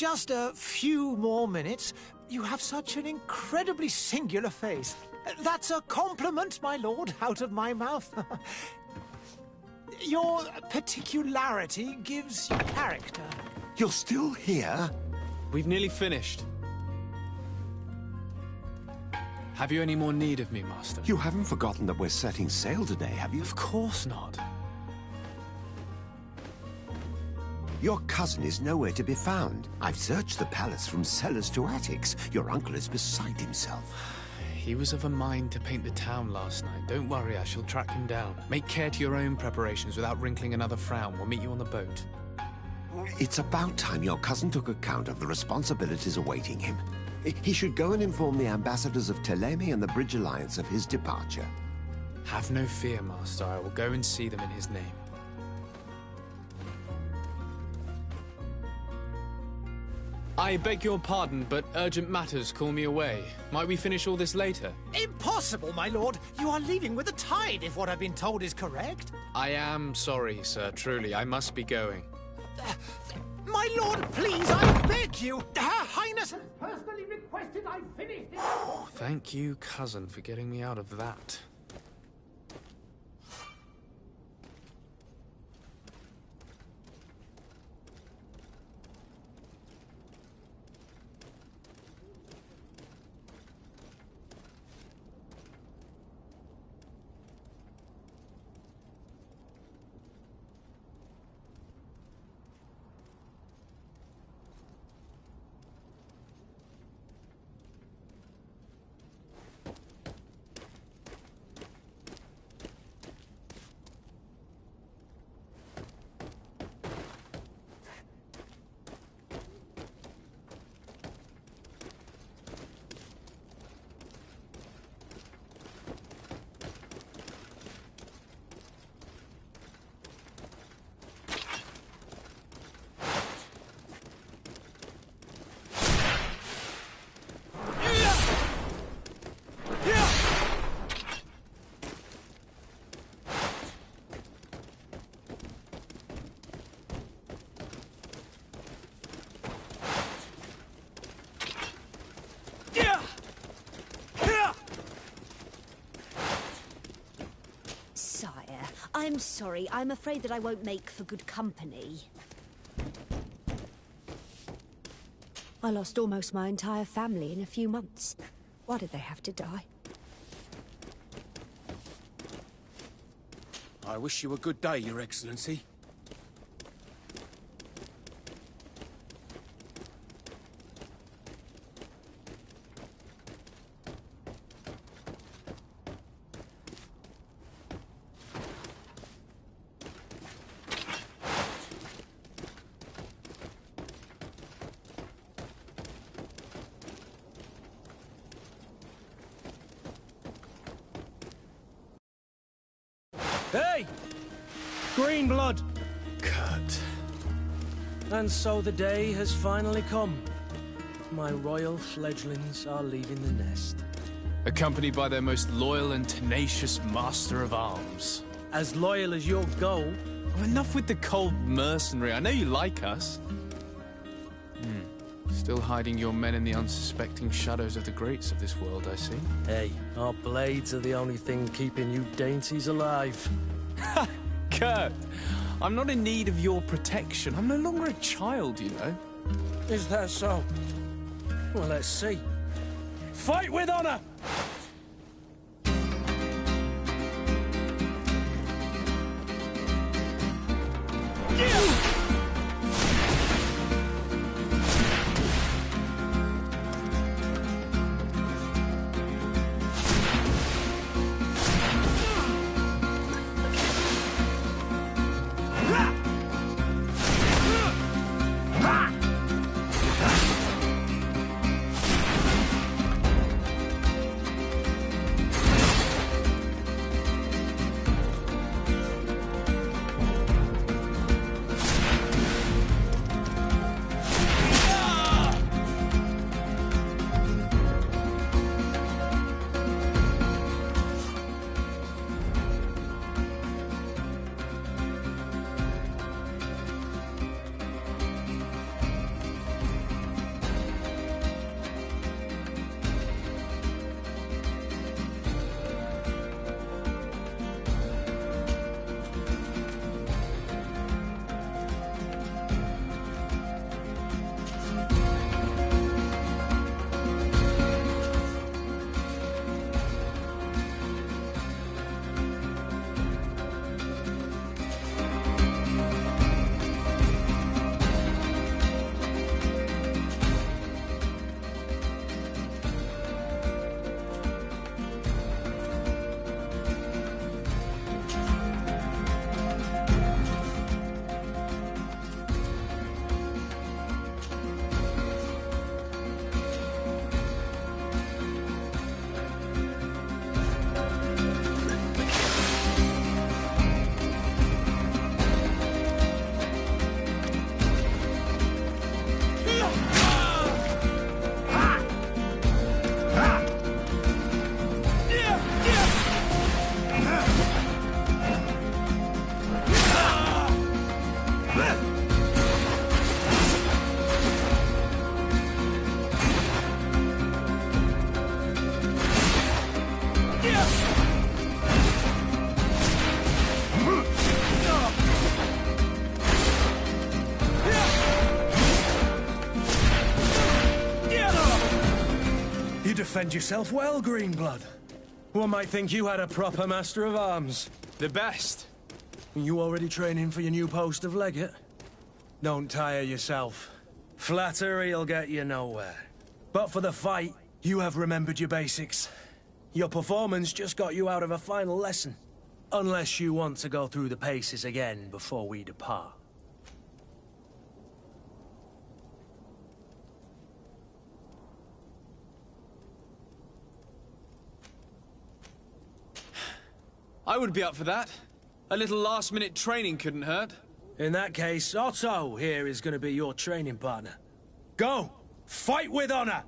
Just a few more minutes. You have such an incredibly singular face. That's a compliment, my lord, out of my mouth. Your particularity gives you character. You're still here? We've nearly finished. Have you any more need of me, Master? You haven't forgotten that we're setting sail today, have you? Of course not. Your cousin is nowhere to be found. I've searched the palace from cellars to attics. Your uncle is beside himself. He was of a mind to paint the town last night. Don't worry, I shall track him down. Make care to your own preparations without wrinkling another frown. We'll meet you on the boat. It's about time your cousin took account of the responsibilities awaiting him. He should go and inform the ambassadors of Telemi and the Bridge Alliance of his departure. Have no fear, Master. I will go and see them in his name. I beg your pardon, but urgent matters call me away. Might we finish all this later? Impossible, my lord. You are leaving with the tide, if what I've been told is correct. I am sorry, sir. Truly, I must be going. My lord, please, I beg you. Her Highness has personally requested I finish this. Thank you, cousin, for getting me out of that. I'm sorry. I'm afraid that I won't make for good company. I lost almost my entire family in a few months. Why did they have to die? I wish you a good day, Your Excellency. Hey! Green blood! Kurt. And so the day has finally come. My royal fledglings are leaving the nest. Accompanied by their most loyal and tenacious master of arms. As loyal as your goal. Oh, enough with the cold mercenary. I know you like us. Still hiding your men in the unsuspecting shadows of the greats of this world, I see. Hey, our blades are the only thing keeping you dainties alive. Ha! Kurt! I'm not in need of your protection. I'm no longer a child, you know. Is that so? Well, let's see. Fight with honor! defend yourself well, Greenblood. One might think you had a proper master of arms. The best. You already training for your new post of legate? Don't tire yourself. Flattery'll get you nowhere. But for the fight, you have remembered your basics. Your performance just got you out of a final lesson. Unless you want to go through the paces again before we depart. I would be up for that. A little last-minute training couldn't hurt. In that case, Otto here is going to be your training partner. Go! Fight with honor!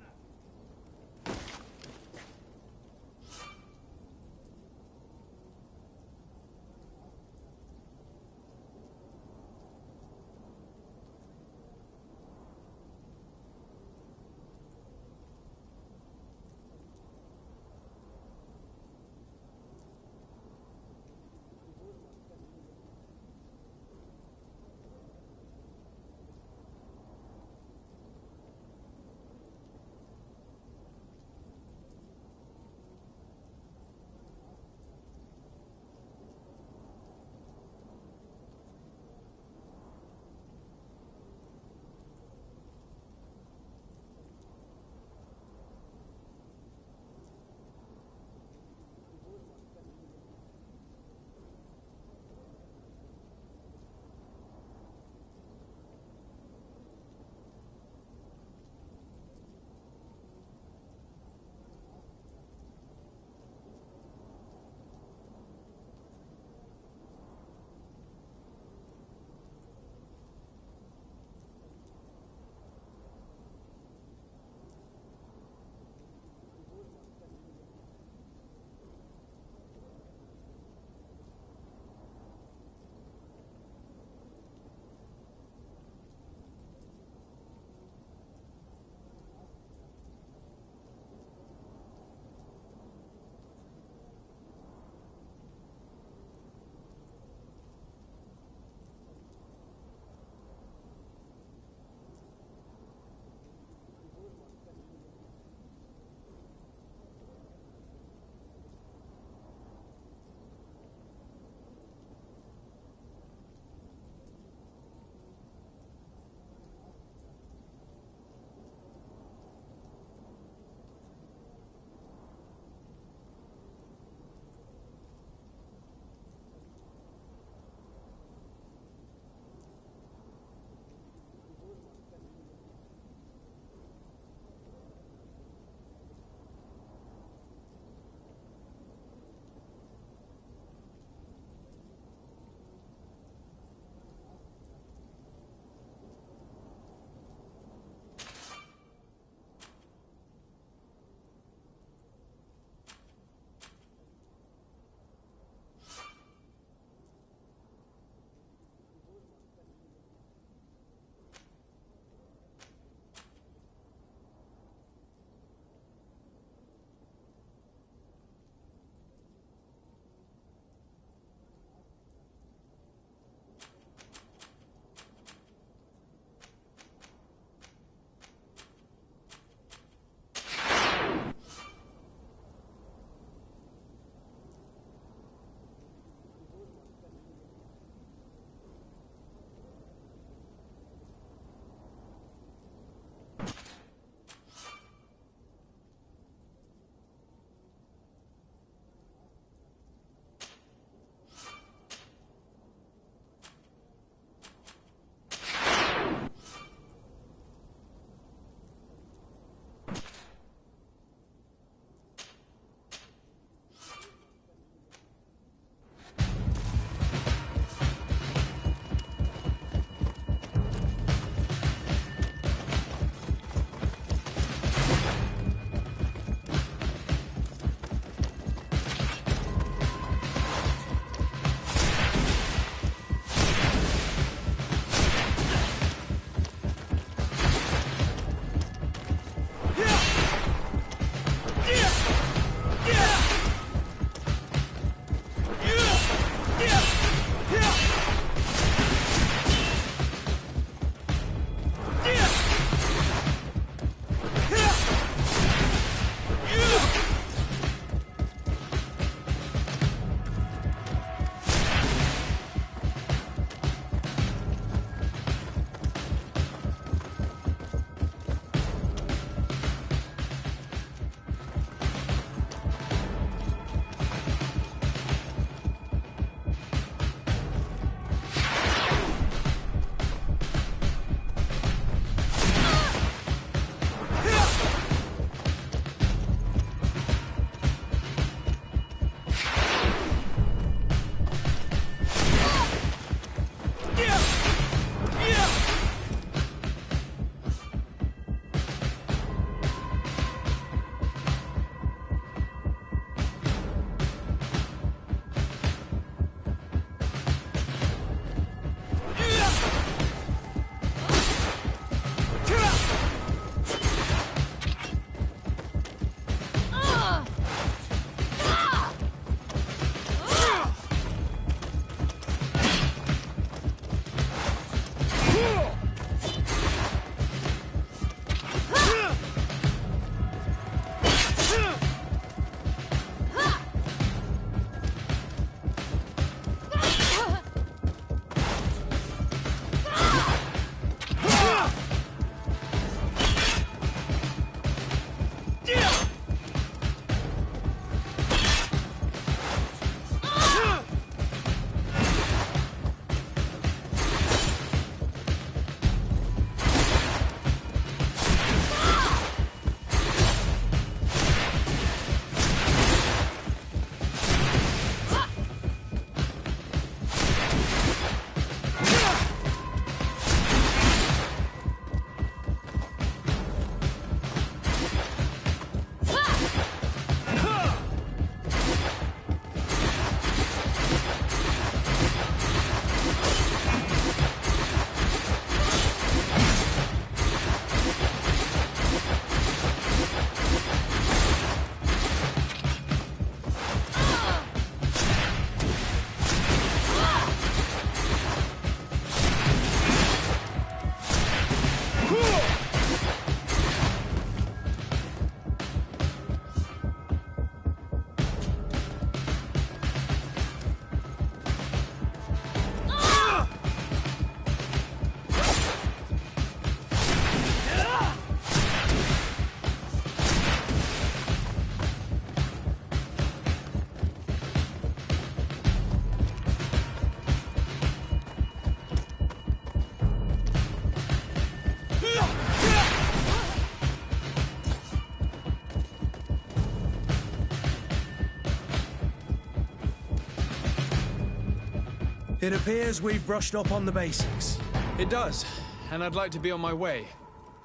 It appears we've brushed up on the basics. It does, and I'd like to be on my way.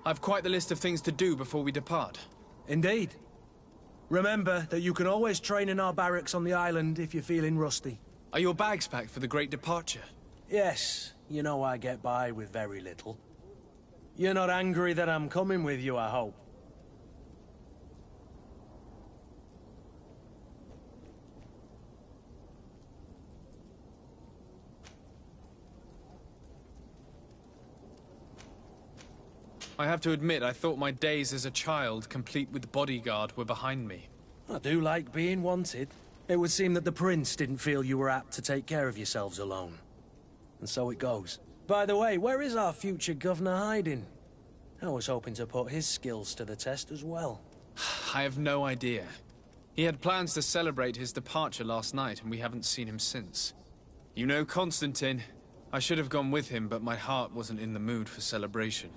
I've quite the list of things to do before we depart. Indeed. Remember that you can always train in our barracks on the island if you're feeling rusty. Are your bags packed for the great departure? Yes, you know I get by with very little. You're not angry that I'm coming with you, I hope. I have to admit, I thought my days as a child, complete with bodyguard, were behind me. I do like being wanted. It would seem that the prince didn't feel you were apt to take care of yourselves alone. And so it goes. By the way, where is our future governor hiding? I was hoping to put his skills to the test as well. I have no idea. He had plans to celebrate his departure last night, and we haven't seen him since. You know Constantine. I should have gone with him, but my heart wasn't in the mood for celebration.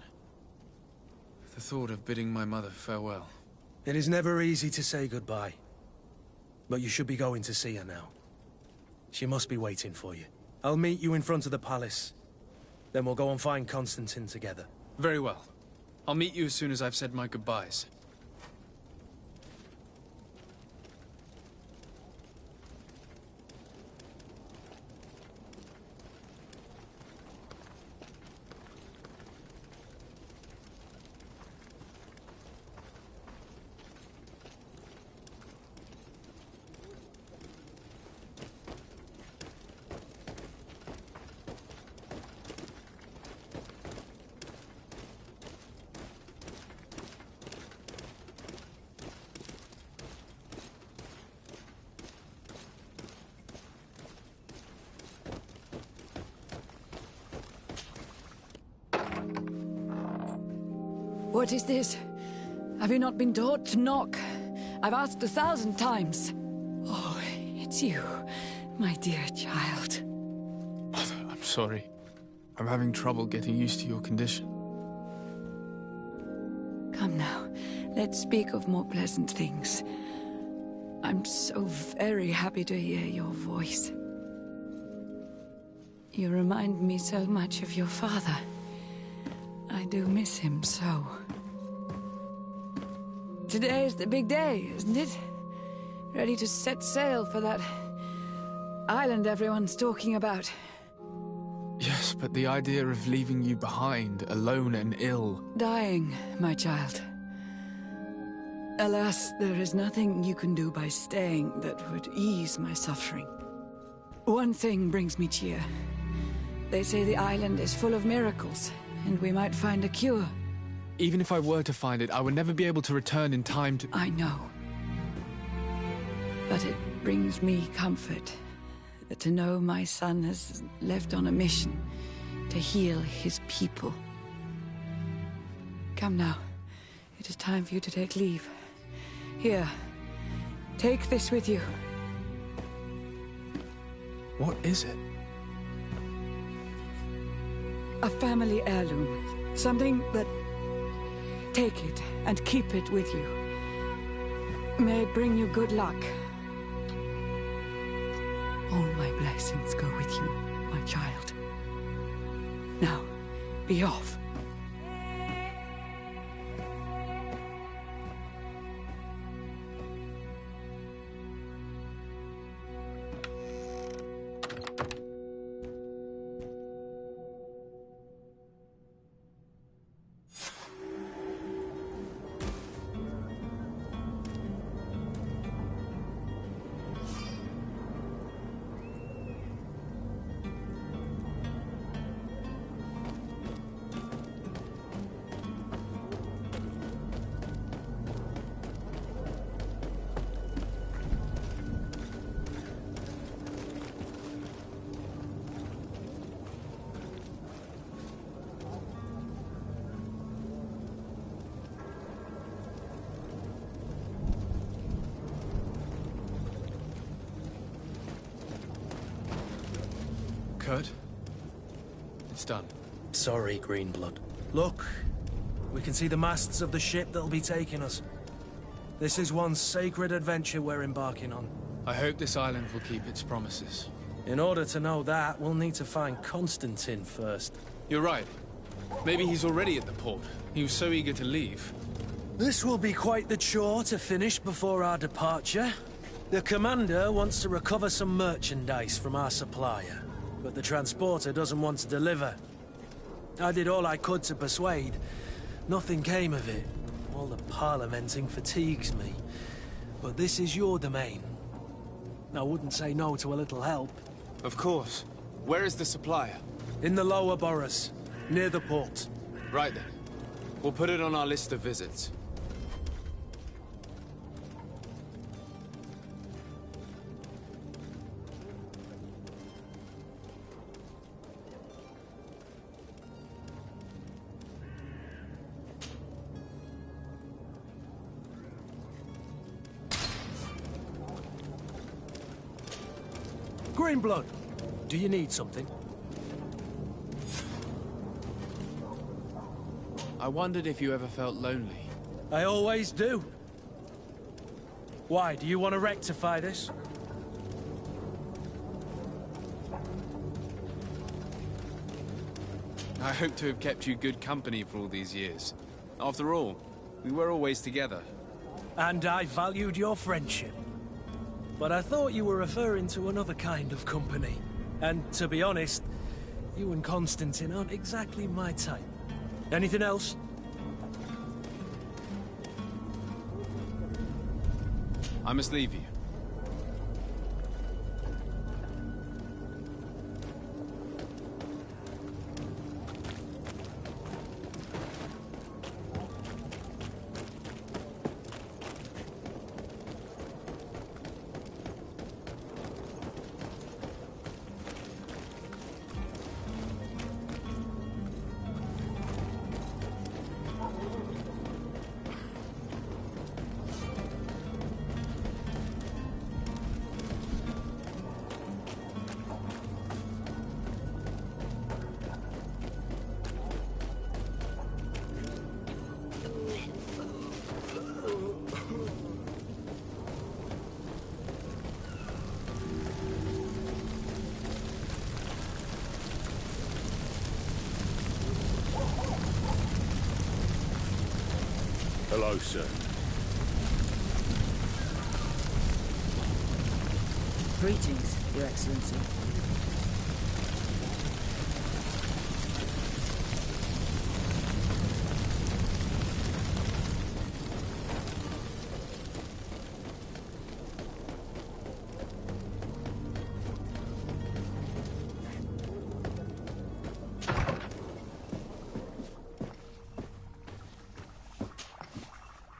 The thought of bidding my mother farewell. It is never easy to say goodbye. But you should be going to see her now. She must be waiting for you. I'll meet you in front of the palace. Then we'll go and find Constantine together. Very well. I'll meet you as soon as I've said my goodbyes. What is this? Have you not been taught to knock? I've asked 1,000 times. Oh, it's you, my dear child. Mother, I'm sorry. I'm having trouble getting used to your condition. Come now, let's speak of more pleasant things. I'm so very happy to hear your voice. You remind me so much of your father. I do miss him so. Today is the big day, isn't it? Ready to set sail for that island everyone's talking about. Yes, but the idea of leaving you behind, alone and ill... Dying, my child. Alas, there is nothing you can do by staying that would ease my suffering. One thing brings me cheer. They say the island is full of miracles, and we might find a cure. Even if I were to find it, I would never be able to return in time to... I know. But it brings me comfort to know my son has left on a mission to heal his people. Come now. It is time for you to take leave. Here, take this with you. What is it? A family heirloom. Something that... Take it and keep it with you. May it bring you good luck. All my blessings go with you, my child. Now, be off. Kurt? It's done. Sorry, Greenblood. Look, we can see the masts of the ship that'll be taking us. This is one sacred adventure we're embarking on. I hope this island will keep its promises. In order to know that, we'll need to find Constantine first. You're right. Maybe he's already at the port. He was so eager to leave. This will be quite the chore to finish before our departure. The commander wants to recover some merchandise from our supplier, but the transporter doesn't want to deliver. I did all I could to persuade. Nothing came of it. All the parliamenting fatigues me. But this is your domain. I wouldn't say no to a little help. Of course. Where is the supplier? In the lower boroughs, near the port. Right then. We'll put it on our list of visits. Greenblood, do you need something? I wondered if you ever felt lonely. I always do. Why, do you want to rectify this? I hope to have kept you good company for all these years. After all, we were always together. And I valued your friendship. But I thought you were referring to another kind of company. And to be honest, you and Constantine aren't exactly my type. Anything else? I must leave you. Hello, sir. Greetings, Your Excellency.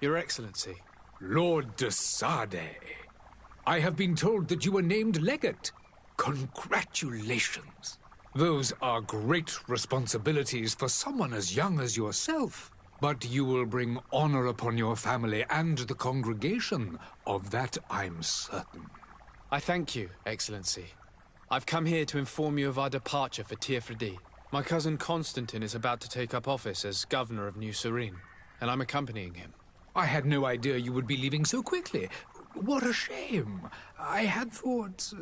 Your Excellency. Lord de Sade, I have been told that you were named legate. Congratulations. Those are great responsibilities for someone as young as yourself. But you will bring honor upon your family and the congregation. Of that I'm certain. I thank you, Excellency. I've come here to inform you of our departure for Tirfredi. My cousin Constantine is about to take up office as governor of New Serene, and I'm accompanying him. I had no idea you would be leaving so quickly. What a shame. I had thought...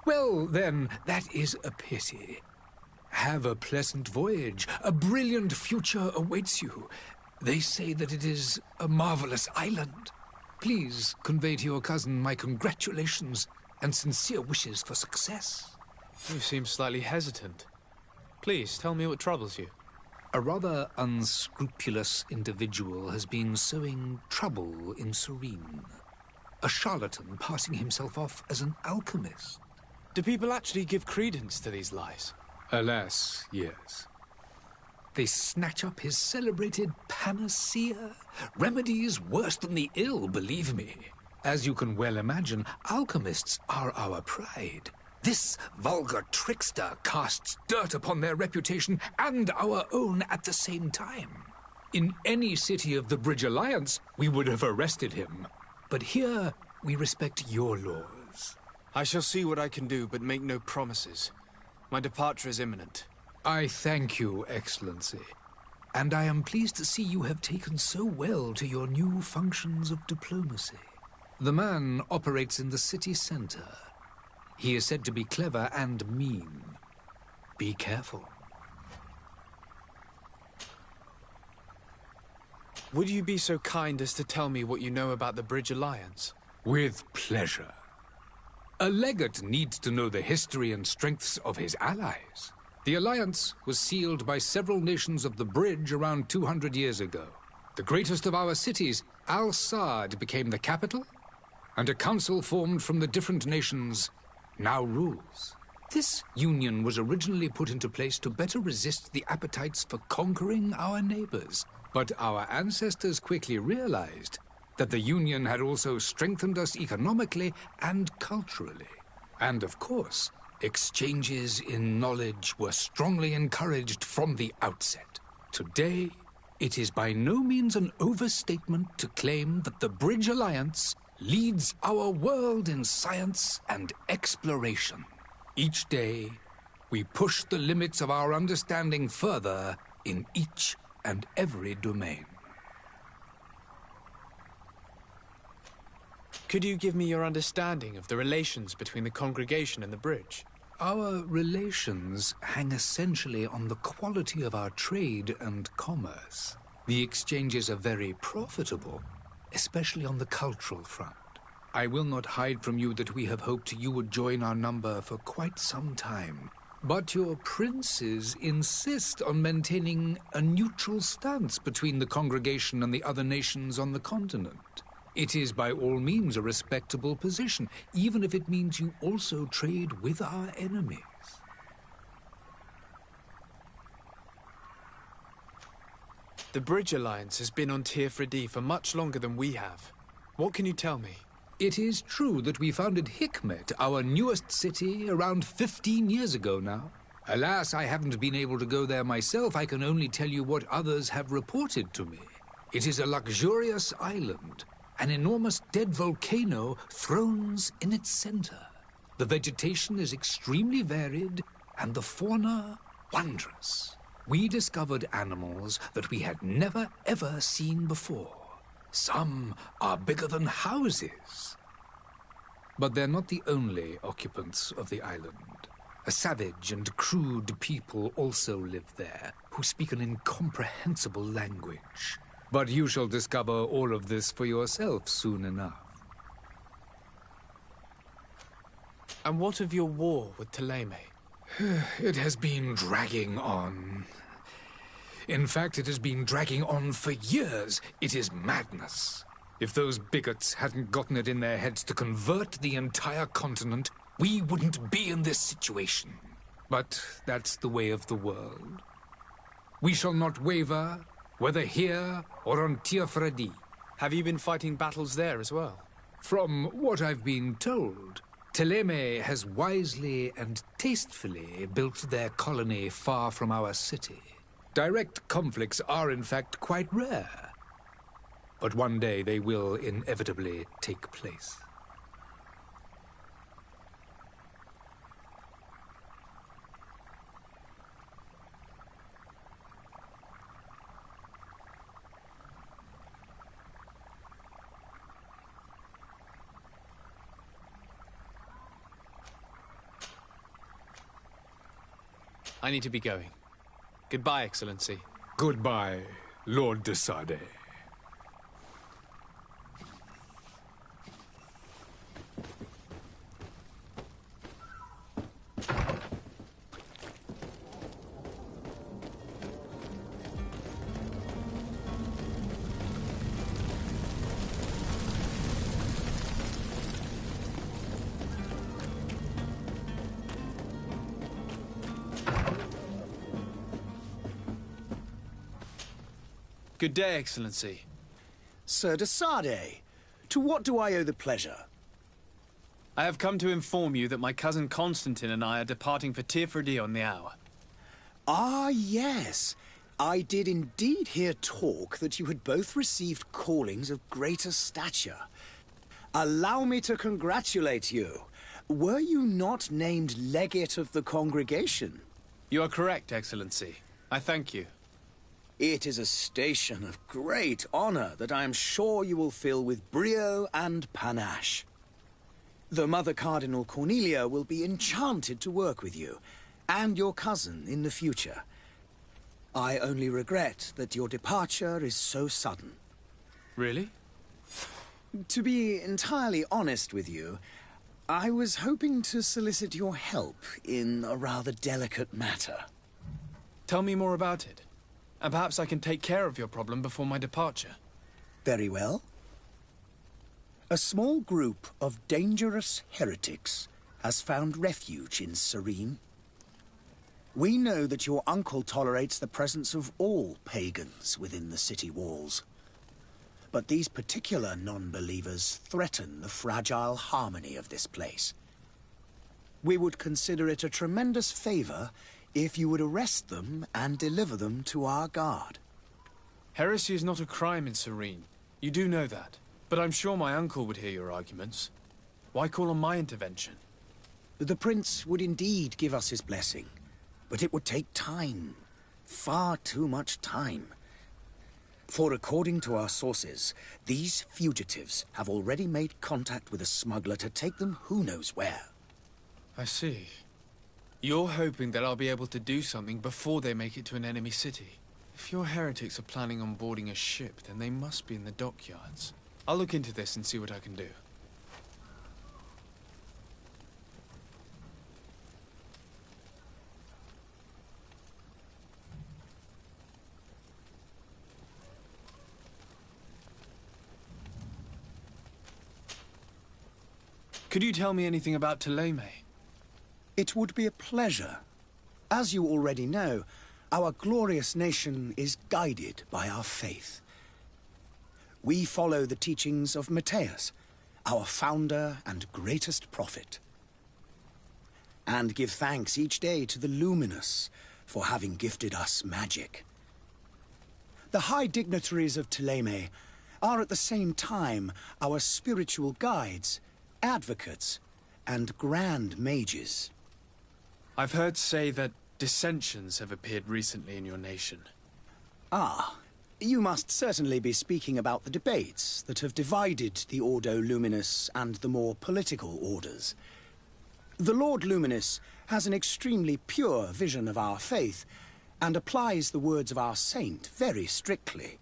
Well, then, that is a pity. Have a pleasant voyage. A brilliant future awaits you. They say that it is a marvelous island. Please convey to your cousin my congratulations and sincere wishes for success. You seem slightly hesitant. Please, tell me what troubles you. A rather unscrupulous individual has been sowing trouble in Serene. A charlatan passing himself off as an alchemist. Do people actually give credence to these lies? Alas, yes. They snatch up his celebrated panacea. Remedies worse than the ill, believe me. As you can well imagine, alchemists are our pride. This vulgar trickster casts dirt upon their reputation and our own at the same time. In any city of the Bridge Alliance, we would have arrested him. But here, we respect your laws. I shall see what I can do, but make no promises. My departure is imminent. I thank you, Excellency. And I am pleased to see you have taken so well to your new functions of diplomacy. The man operates in the city center. He is said to be clever and mean. Be careful. Would you be so kind as to tell me what you know about the Bridge Alliance? With pleasure. A legate needs to know the history and strengths of his allies. The alliance was sealed by several nations of the Bridge around 200 years ago. The greatest of our cities, Al-Saad, became the capital, and a council formed from the different nations now rules. This union was originally put into place to better resist the appetites for conquering our neighbors. But our ancestors quickly realized that the union had also strengthened us economically and culturally. And of course, exchanges in knowledge were strongly encouraged from the outset. Today, it is by no means an overstatement to claim that the Bridge Alliance leads our world in science and exploration. Each day, we push the limits of our understanding further in each and every domain. Could you give me your understanding of the relations between the congregation and the Bridge? Our relations hang essentially on the quality of our trade and commerce. The exchanges are very profitable, especially on the cultural front. I will not hide from you that we have hoped you would join our number for quite some time. But your princes insist on maintaining a neutral stance between the congregation and the other nations on the continent. It is by all means a respectable position, even if it means you also trade with our enemies. The Bridge Alliance has been on Tirfredi for much longer than we have. What can you tell me? It is true that we founded Hikmet, our newest city, around 15 years ago now. Alas, I haven't been able to go there myself. I can only tell you what others have reported to me. It is a luxurious island. An enormous dead volcano thrones in its center. The vegetation is extremely varied, and the fauna wondrous. We discovered animals that we had never ever seen before. Some are bigger than houses. But they're not the only occupants of the island. A savage and crude people also live there, who speak an incomprehensible language. But you shall discover all of this for yourself soon enough. And what of your war with Thélème? It has been dragging on. In fact, it has been dragging on for years. It is madness. If those bigots hadn't gotten it in their heads to convert the entire continent, we wouldn't be in this situation. But that's the way of the world. We shall not waver, whether here or on Tirfredi. Have you been fighting battles there as well? From what I've been told, Thélème has wisely and tastefully built their colony far from our city. Direct conflicts are, in fact, quite rare. But one day they will inevitably take place. I need to be going. Goodbye, Excellency. Goodbye, Lord de Sade. Good day, Excellency. Sir de Sade, to what do I owe the pleasure? I have come to inform you that my cousin Constantine and I are departing for Tirfredi on the hour. Ah, yes. I did indeed hear talk that you had both received callings of greater stature. Allow me to congratulate you. Were you not named legate of the congregation? You are correct, Excellency. I thank you. It is a station of great honor that I am sure you will fill with brio and panache. The Mother Cardinal Cornelia will be enchanted to work with you, and your cousin in the future. I only regret that your departure is so sudden. Really? To be entirely honest with you, I was hoping to solicit your help in a rather delicate matter. Tell me more about it, and perhaps I can take care of your problem before my departure. Very well. A small group of dangerous heretics has found refuge in Serene. We know that your uncle tolerates the presence of all pagans within the city walls. But these particular non-believers threaten the fragile harmony of this place. We would consider it a tremendous favor if you would arrest them and deliver them to our guard. Heresy is not a crime in Serene. You do know that. But I'm sure my uncle would hear your arguments. Why call on my intervention? The Prince would indeed give us his blessing, but it would take time. Far too much time. For according to our sources, these fugitives have already made contact with a smuggler to take them who knows where. I see. You're hoping that I'll be able to do something before they make it to an enemy city. If your heretics are planning on boarding a ship, then they must be in the dockyards. I'll look into this and see what I can do. Could you tell me anything about Thélème? It would be a pleasure. As you already know, our glorious nation is guided by our faith. We follow the teachings of Matthias, our founder and greatest prophet, and give thanks each day to the Luminous for having gifted us magic. The high dignitaries of Thélème are at the same time our spiritual guides, advocates, and grand mages. I've heard say that dissensions have appeared recently in your nation. Ah. You must certainly be speaking about the debates that have divided the Ordo Luminous and the more political orders. The Lord Luminous has an extremely pure vision of our faith and applies the words of our saint very strictly.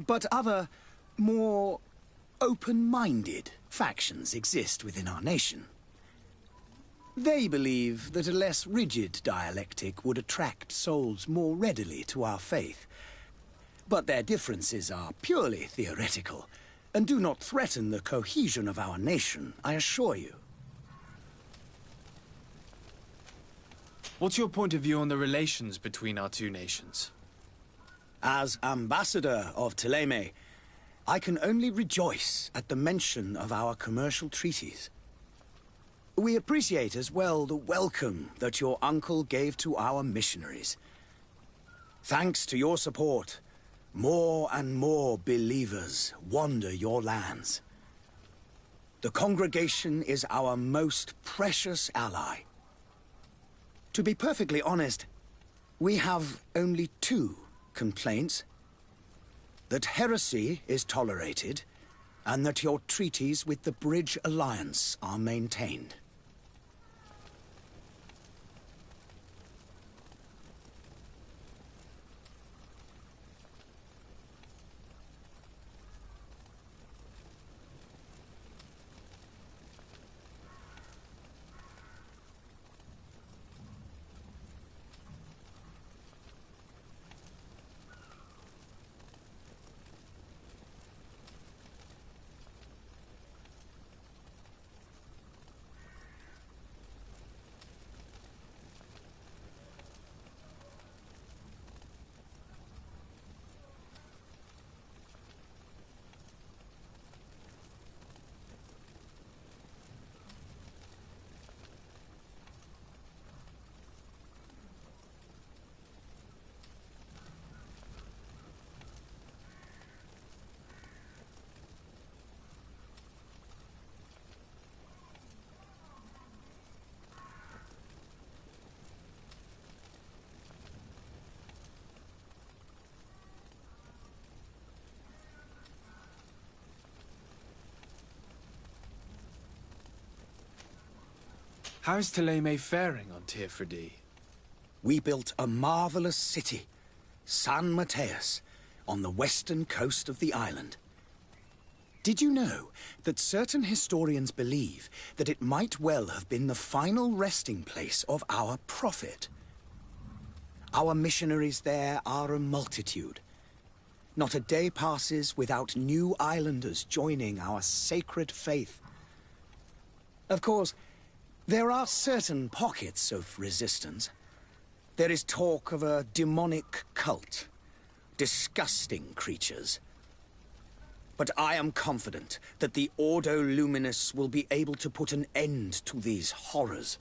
But other, more open-minded factions exist within our nation. They believe that a less rigid dialectic would attract souls more readily to our faith. But their differences are purely theoretical, and do not threaten the cohesion of our nation, I assure you. What's your point of view on the relations between our two nations? As ambassador of Thélème, I can only rejoice at the mention of our commercial treaties. We appreciate as well the welcome that your uncle gave to our missionaries. Thanks to your support, more and more believers wander your lands. The congregation is our most precious ally. To be perfectly honest, we have only two complaints. That heresy is tolerated, and that your treaties with the Bridge Alliance are maintained. How's Thélème faring on Tirfredi? We built a marvelous city, San Mateus, on the western coast of the island. Did you know that certain historians believe that it might well have been the final resting place of our prophet? Our missionaries there are a multitude. Not a day passes without new islanders joining our sacred faith. Of course, there are certain pockets of resistance. There is talk of a demonic cult. Disgusting creatures. But I am confident that the Ordo Luminis will be able to put an end to these horrors.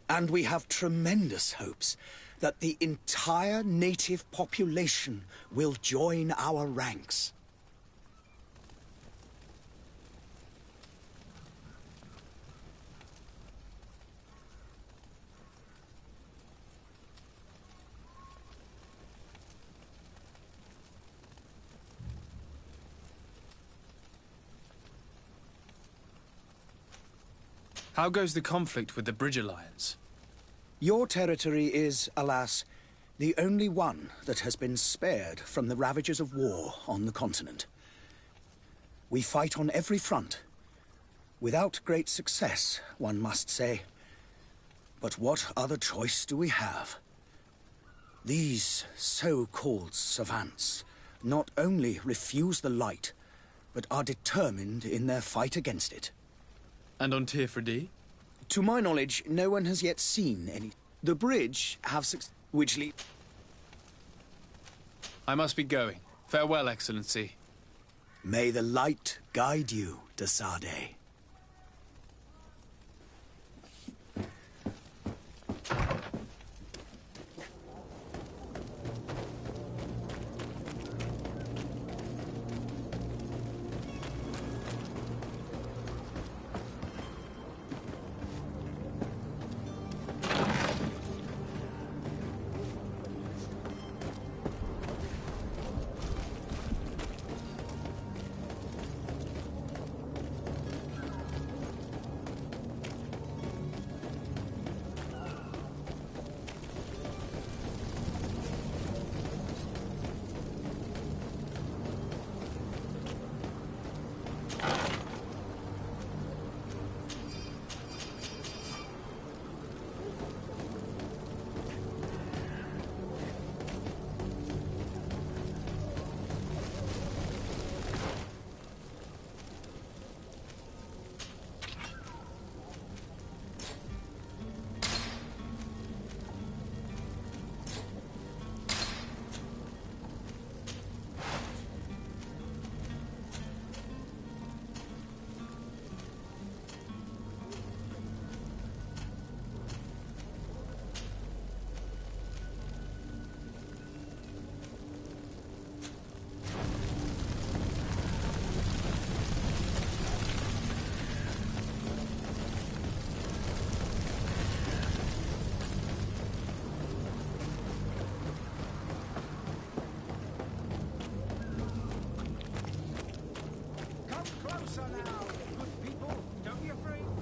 And we have tremendous hopes that the entire native population will join our ranks. How goes the conflict with the Bridge Alliance? Your territory is, alas, the only one that has been spared from the ravages of war on the continent. We fight on every front. Without great success, one must say. But what other choice do we have? These so-called savants not only refuse the light, but are determined in their fight against it. And on Tirfredi? To my knowledge, no one has yet seen any. The bridge which lead. I must be going. Farewell, Excellency. May the light guide you, de Sade.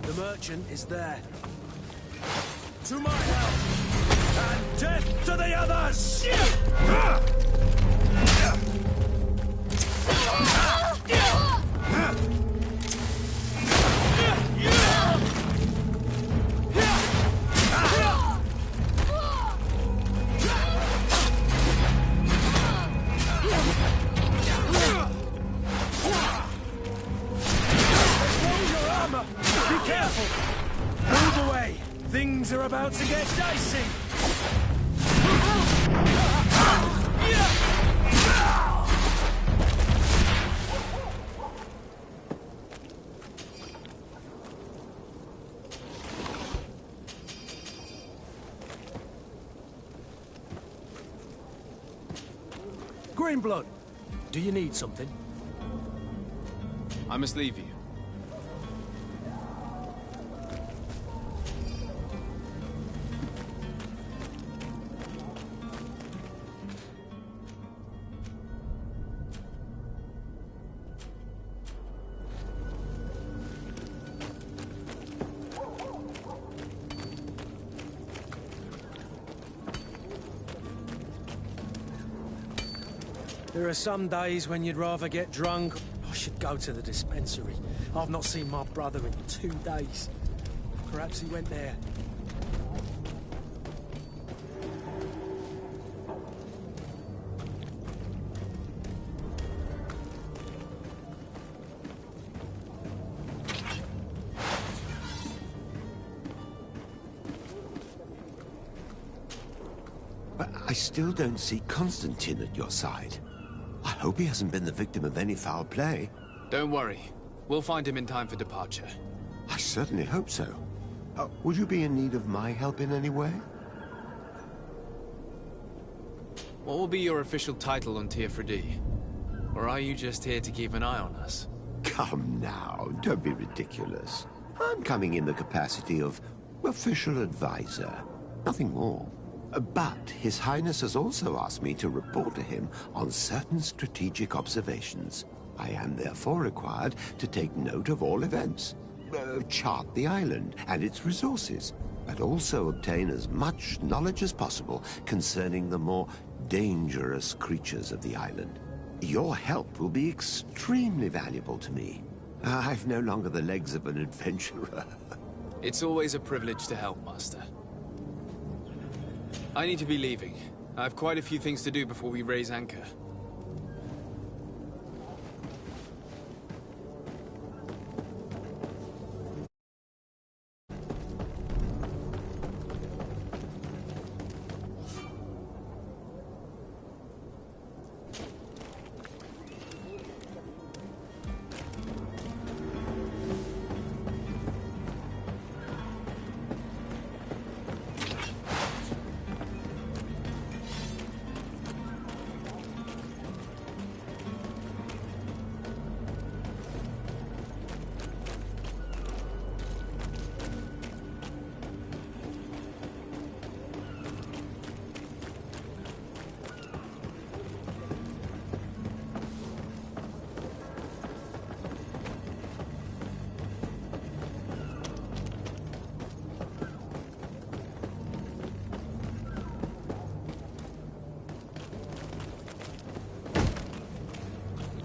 The merchant is there. To my help! And death to the others! Things are about to get dicey! Greenblood, do you need something? I must leave you. There are some days when you'd rather get drunk. I should go to the dispensary. I've not seen my brother in 2 days. Perhaps he went there. But I still don't see Constantine at your side. I hope he hasn't been the victim of any foul play. Don't worry. We'll find him in time for departure. I certainly hope so. Would you be in need of my help in any way? What will be your official title on Teofredi? Or are you just here to keep an eye on us? Come now, don't be ridiculous. I'm coming in the capacity of official advisor, nothing more. But His Highness has also asked me to report to him on certain strategic observations. I am therefore required to take note of all events, chart the island and its resources, but also obtain as much knowledge as possible concerning the more dangerous creatures of the island. Your help will be extremely valuable to me. I've no longer the legs of an adventurer. It's always a privilege to help, Master. I need to be leaving. I have quite a few things to do before we raise anchor.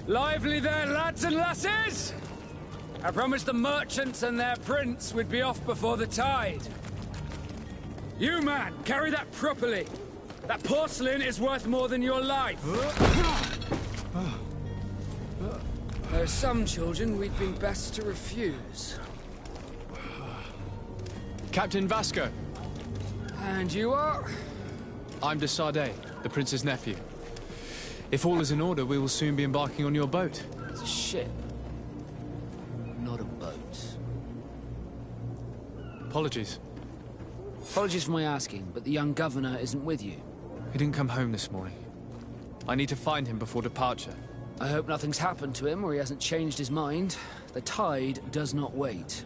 Lively there, lads and lasses! I promised the merchants and their prince we'd be off before the tide. You, man, carry that properly. That porcelain is worth more than your life. There are some children we'd been best to refuse. Captain Vasco. And you are? I'm de Sardet, the prince's nephew. If all is in order, we will soon be embarking on your boat. It's a ship, not a boat. Apologies. Apologies for my asking, but the young governor isn't with you. He didn't come home this morning. I need to find him before departure. I hope nothing's happened to him or he hasn't changed his mind. The tide does not wait.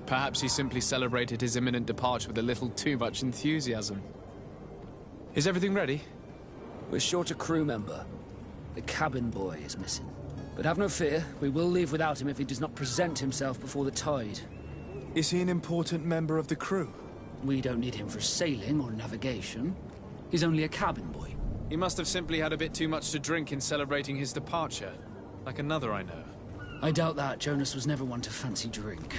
Perhaps he simply celebrated his imminent departure with a little too much enthusiasm. Is everything ready? We're short a crew member. The cabin boy is missing. But have no fear, we will leave without him if he does not present himself before the tide. Is he an important member of the crew? We don't need him for sailing or navigation. He's only a cabin boy. He must have simply had a bit too much to drink in celebrating his departure. Like another I know. I doubt that. Jonas was never one to fancy drink.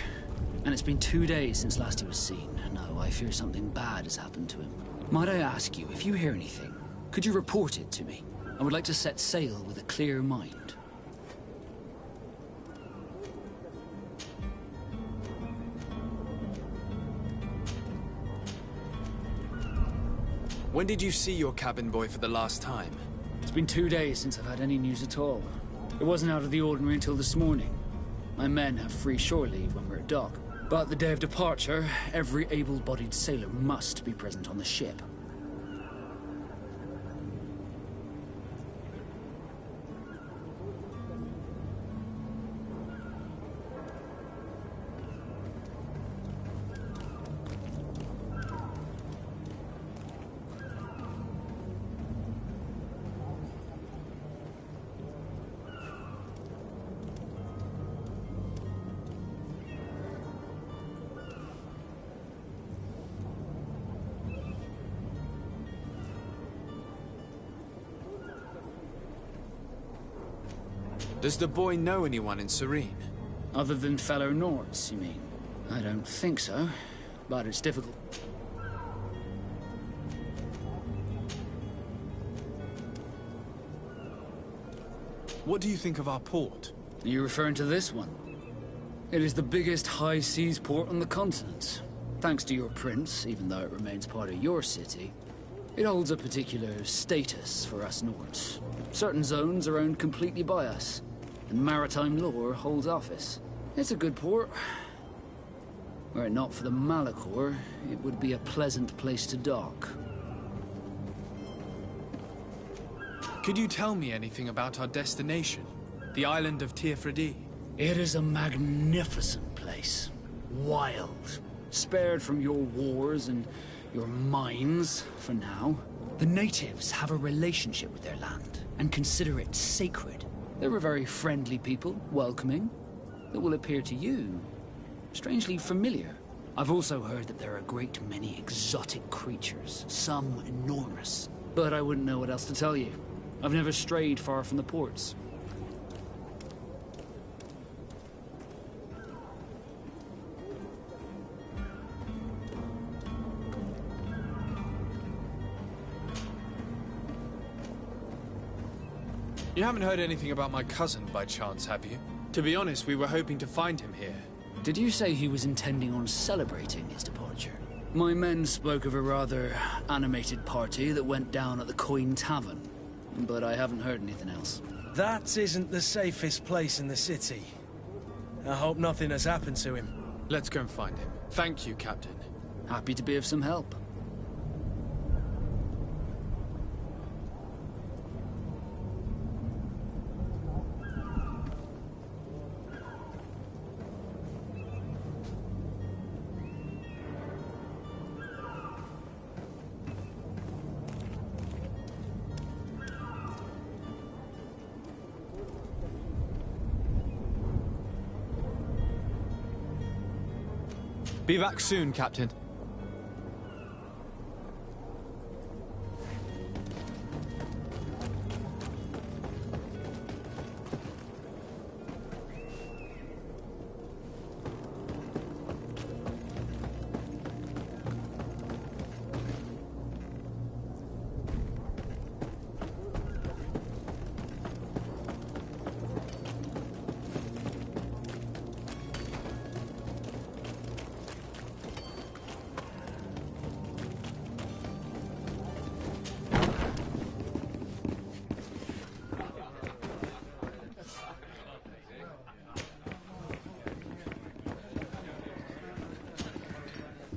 And it's been 2 days since last he was seen. No, I fear something bad has happened to him. Might I ask you, if you hear anything, could you report it to me? I would like to set sail with a clear mind. When did you see your cabin boy for the last time? It's been 2 days since I've had any news at all. It wasn't out of the ordinary until this morning. My men have free shore leave when we're at dock. But the day of departure, every able-bodied sailor must be present on the ship. Does the boy know anyone in Serene? Other than fellow Nords, you mean? I don't think so, but it's difficult. What do you think of our port? Are you referring to this one? It is the biggest high seas port on the continent. Thanks to your prince, even though it remains part of your city, it holds a particular status for us Nords. Certain zones are owned completely by us, and maritime law holds office. It's a good port. Were it not for the Malachor, it would be a pleasant place to dock. Could you tell me anything about our destination? The island of Teofredi? It is a magnificent place. Wild. Spared from your wars and your mines, for now. The natives have a relationship with their land, and consider it sacred. They're a very friendly people, welcoming, that will appear to you strangely familiar. I've also heard that there are a great many exotic creatures, some enormous. But I wouldn't know what else to tell you. I've never strayed far from the ports. You haven't heard anything about my cousin by chance, have you? To be honest, we were hoping to find him here. Did you say he was intending on celebrating his departure? My men spoke of a rather animated party that went down at the Coin Tavern, but I haven't heard anything else. That isn't the safest place in the city. I hope nothing has happened to him. Let's go and find him. Thank you, Captain. Happy to be of some help. Be back soon, Captain.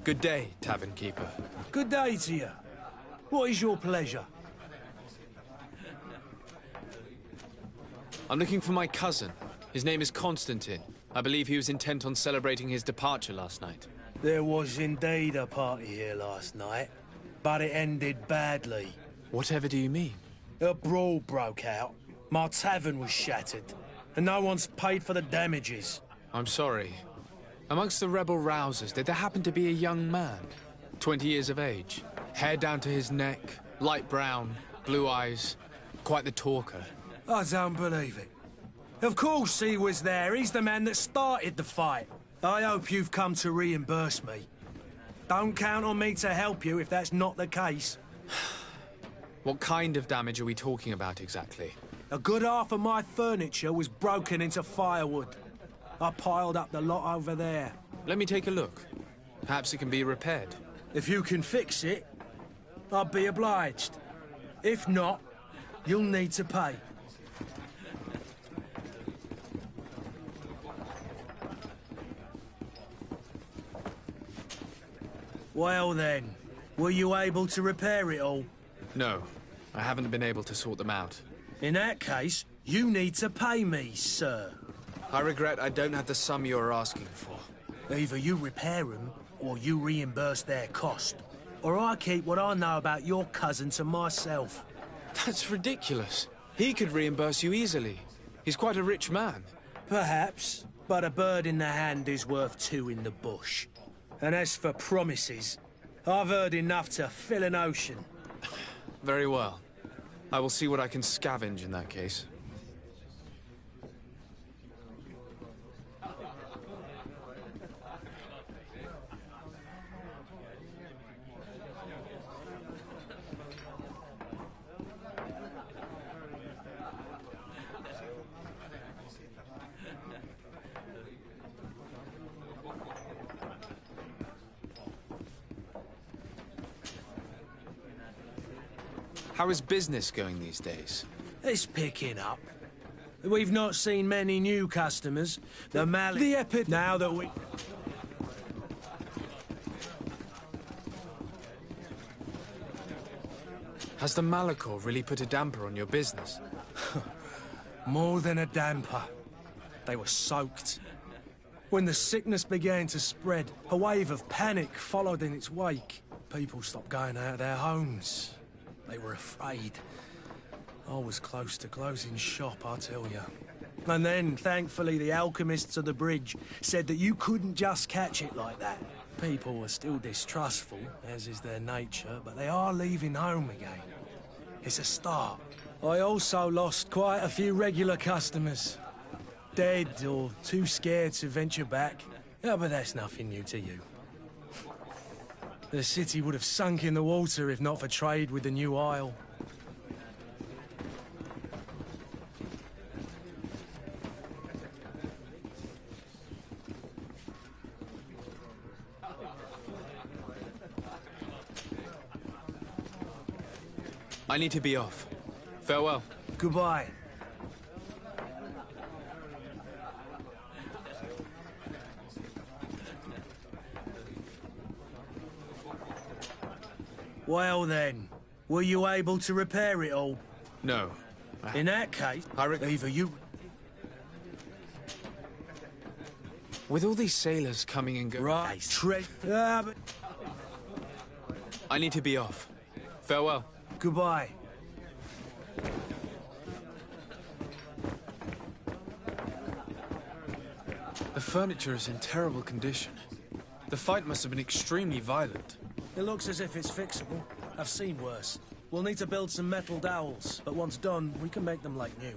Good day, Tavern Keeper. Good day to you. What is your pleasure? I'm looking for my cousin. His name is Constantine. I believe he was intent on celebrating his departure last night. There was indeed a party here last night, but it ended badly. Whatever do you mean? A brawl broke out. My tavern was shattered, and no one's paid for the damages. I'm sorry. Amongst the rebel rousers, did there happen to be a young man? 20 years of age, hair down to his neck, light brown, blue eyes, quite the talker. I don't believe it. Of course he was there. He's the man that started the fight. I hope you've come to reimburse me. Don't count on me to help you if that's not the case. What kind of damage are we talking about exactly? A good half of my furniture was broken into firewood. I piled up the lot over there. Let me take a look. Perhaps it can be repaired. If you can fix it, I'd be obliged. If not, you'll need to pay. Well then, were you able to repair it all? No, I haven't been able to sort them out. In that case, you need to pay me, sir. I regret I don't have the sum you're asking for. Either you repair them, or you reimburse their cost. Or I keep what I know about your cousin to myself. That's ridiculous. He could reimburse you easily. He's quite a rich man. Perhaps, but a bird in the hand is worth two in the bush. And as for promises, I've heard enough to fill an ocean. Very well. I will see what I can scavenge in that case. How is business going these days? It's picking up. We've not seen many new customers. Now that we... Has the Malachor really put a damper on your business? More than a damper. They were soaked. When the sickness began to spread, a wave of panic followed in its wake. People stopped going out of their homes. They were afraid. I was close to closing shop, I tell you. And then, thankfully, the alchemists of the bridge said that you couldn't just catch it like that. People were still distrustful, as is their nature, but they are leaving home again. It's a start. I also lost quite a few regular customers. Dead or too scared to venture back. Yeah, but that's nothing new to you. The city would have sunk in the water if not for trade with the new isle. I need to be off. Farewell. Goodbye. Well then, were you able to repair it all? No. In that case, either you... With all these sailors coming and going... Right, but... I need to be off. Farewell. Goodbye. The furniture is in terrible condition. The fight must have been extremely violent. It looks as if it's fixable. I've seen worse. We'll need to build some metal dowels, but once done, we can make them like new.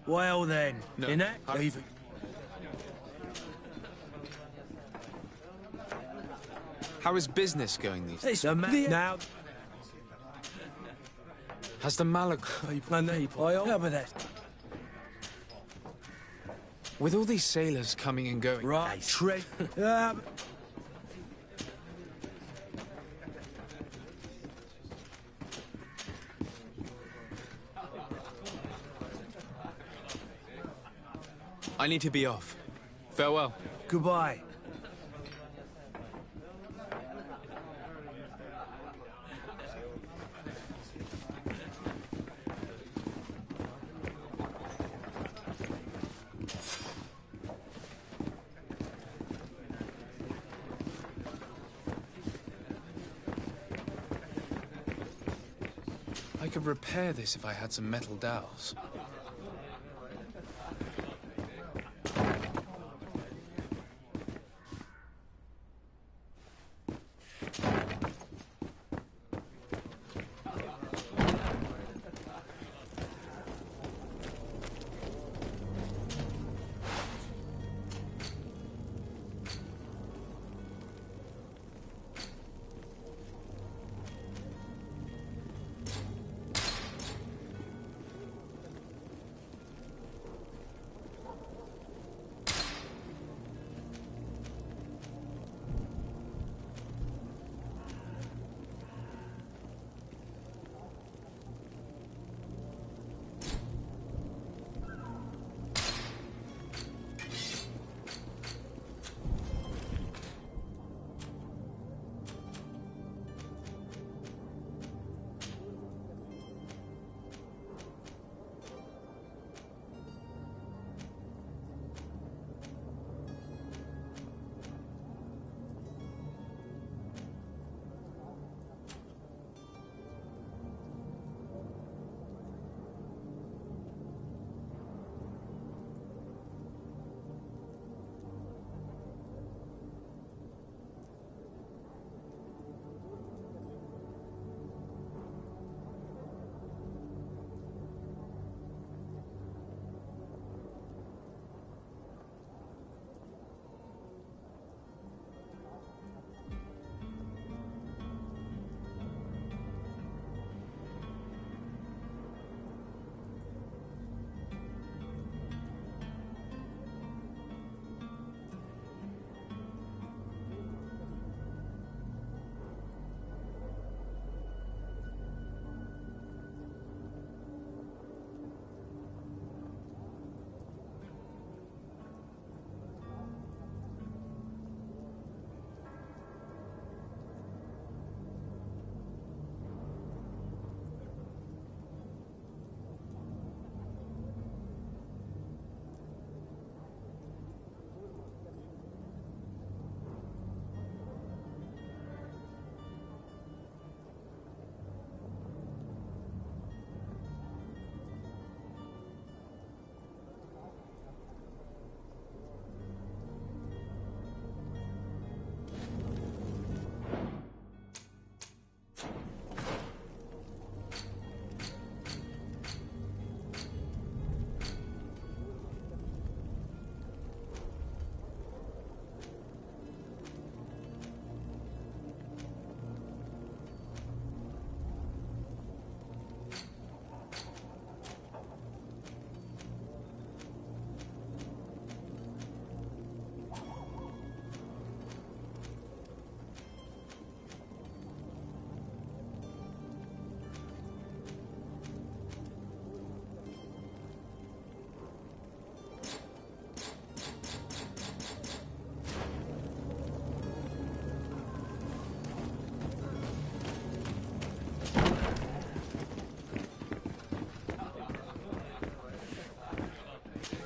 Well then, No, in that... Leave it. How is business going these days? It's the man now. Has the Malak... With all these sailors coming and going... Right, trade. I need to be off. Farewell. Goodbye. I could repair this if I had some metal dowels.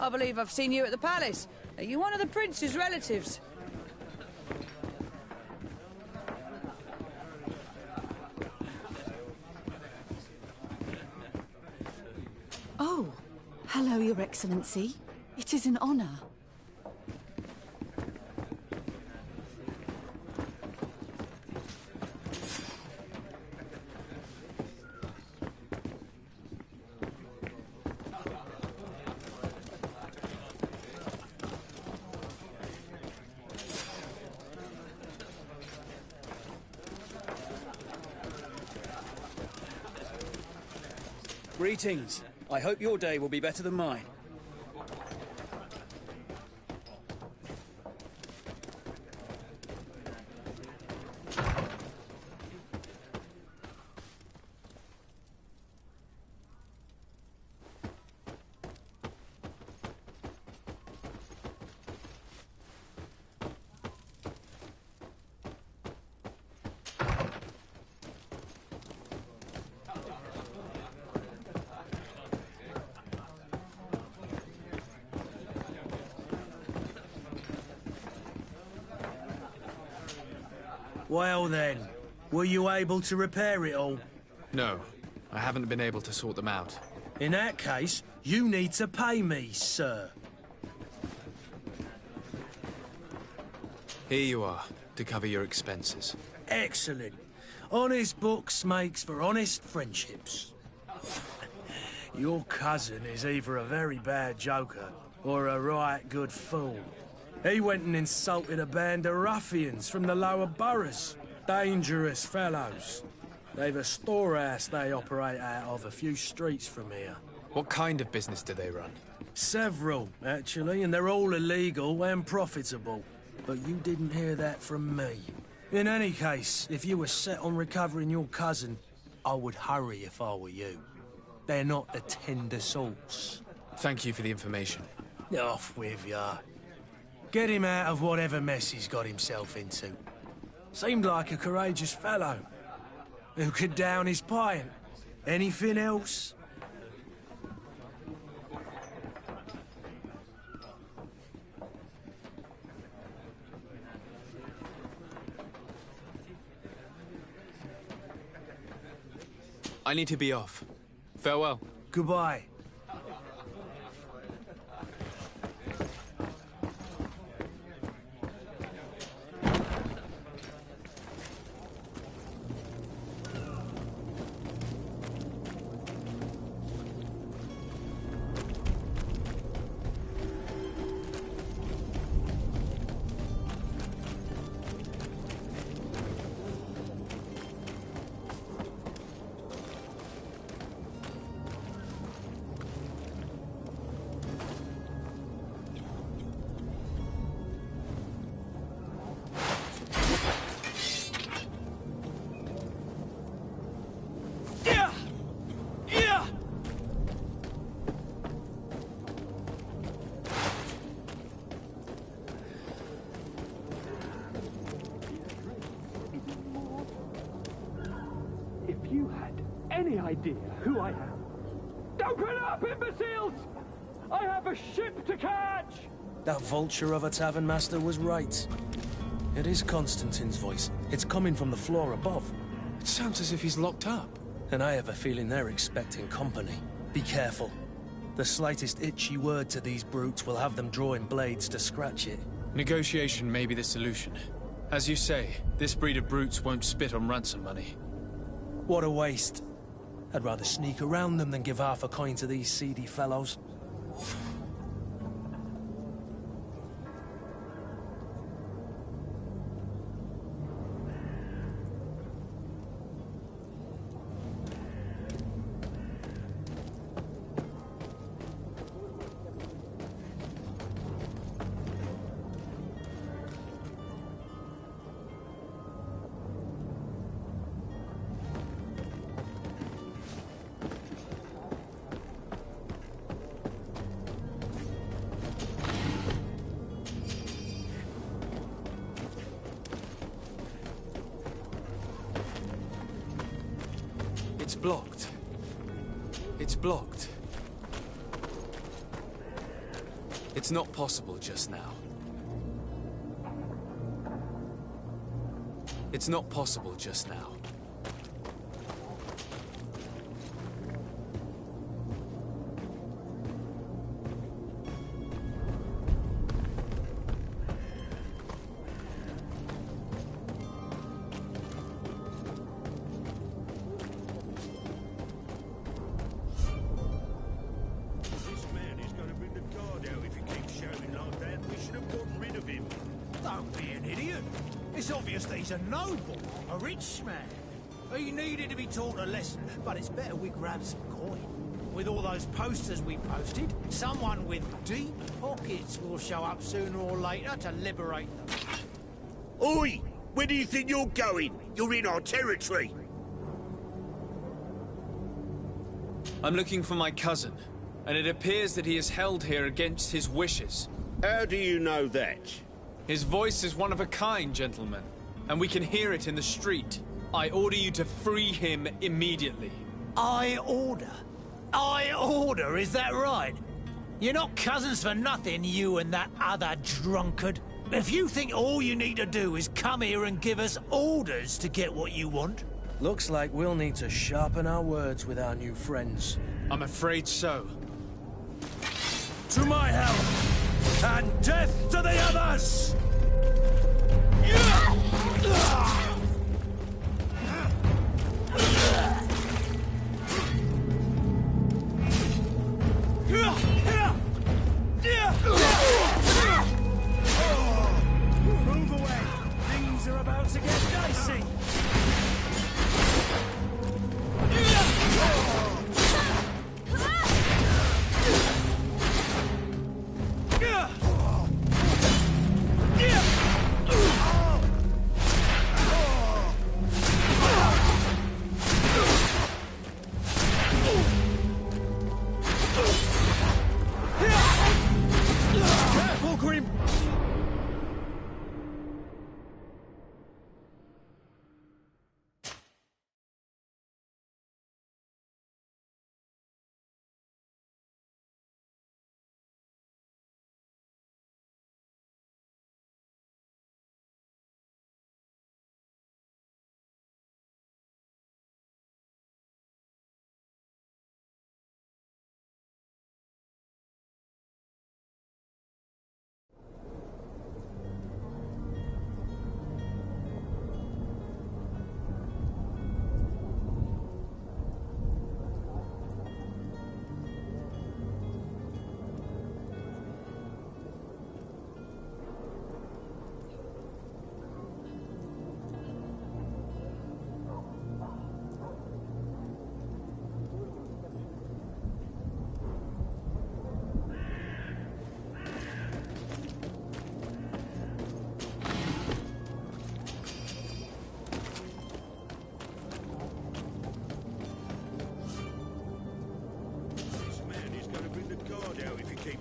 I believe I've seen you at the palace. Are you one of the prince's relatives? Oh, hello, Your Excellency. It is an honor. Greetings. I hope your day will be better than mine. Well then, were you able to repair it all? No, I haven't been able to sort them out. In that case, you need to pay me, sir. Here you are, to cover your expenses. Excellent. Honest books makes for honest friendships. Your cousin is either a very bad joker or a right good fool. He went and insulted a band of ruffians from the lower boroughs. Dangerous fellows. They've a storehouse they operate out of a few streets from here. What kind of business do they run? Several, actually, and they're all illegal and profitable. But you didn't hear that from me. In any case, if you were set on recovering your cousin, I would hurry if I were you. They're not the tender sorts. Thank you for the information. Off with ya. Get him out of whatever mess he's got himself into. Seemed like a courageous fellow. Who could down his pint. Anything else? I need to be off. Farewell. Goodbye. If you had any idea who I am... Open up, imbeciles! I have a ship to catch! That vulture of a tavern master was right. It is Constantine's voice. It's coming from the floor above. It sounds as if he's locked up. And I have a feeling they're expecting company. Be careful. The slightest itchy word to these brutes will have them drawing blades to scratch it. Negotiation may be the solution. As you say, this breed of brutes won't spit on ransom money. What a waste. I'd rather sneak around them than give half a coin to these seedy fellows. It's blocked. It's blocked. It's not possible just now. It's not possible just now. Don't be an idiot. It's obvious that he's a noble, a rich man. He needed to be taught a lesson, but it's better we grab some coin. with all those posters we posted, someone with deep pockets will show up sooner or later to liberate them. Oi! Where do you think you're going? You're in our territory. I'm looking for my cousin, and it appears that he is held here against his wishes. How do you know that? His voice is one of a kind, gentlemen, and we can hear it in the street. I order you to free him immediately. I order? Is that right? You're not cousins for nothing, you and that other drunkard. If you think all you need to do is come here and give us orders to get what you want... Looks like we'll need to sharpen our words with our new friends. I'm afraid so. To my help! And death to the others! Move away! Things are about to get dicey! Careful, Grim!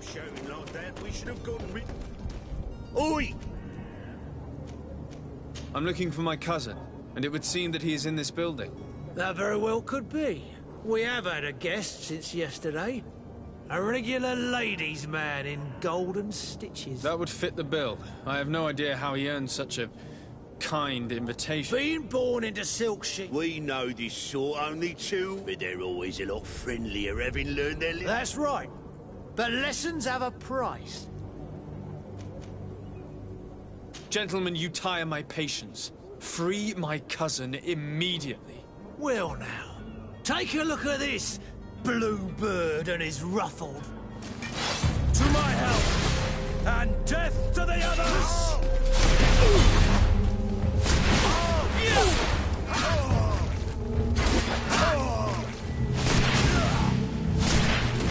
Shouting like that, we should have gone rid... Oi! I'm looking for my cousin, and it would seem that he is in this building. That very well could be. We have had a guest since yesterday. A regular ladies' man in golden stitches. That would fit the bill. I have no idea how he earned such a kind invitation. Being born into silk sheep. We know this sort only too, but they're always a lot friendlier having learned their... That's right. But lessons have a price. Gentlemen, you tire my patience. Free my cousin immediately. Well now, take a look at this blue bird and his ruffled. To my help! And death to the others!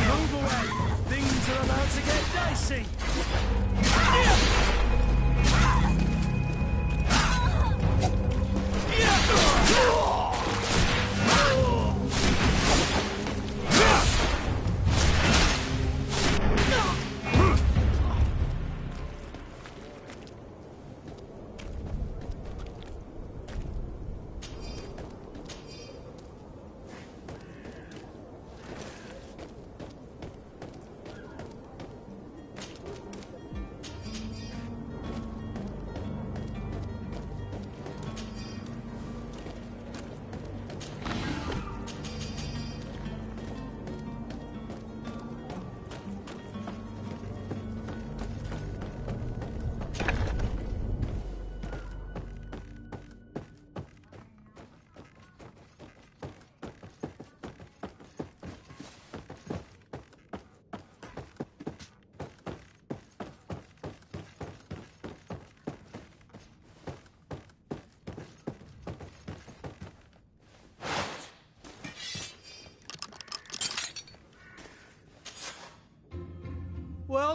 Move away! Things are about to get dicey!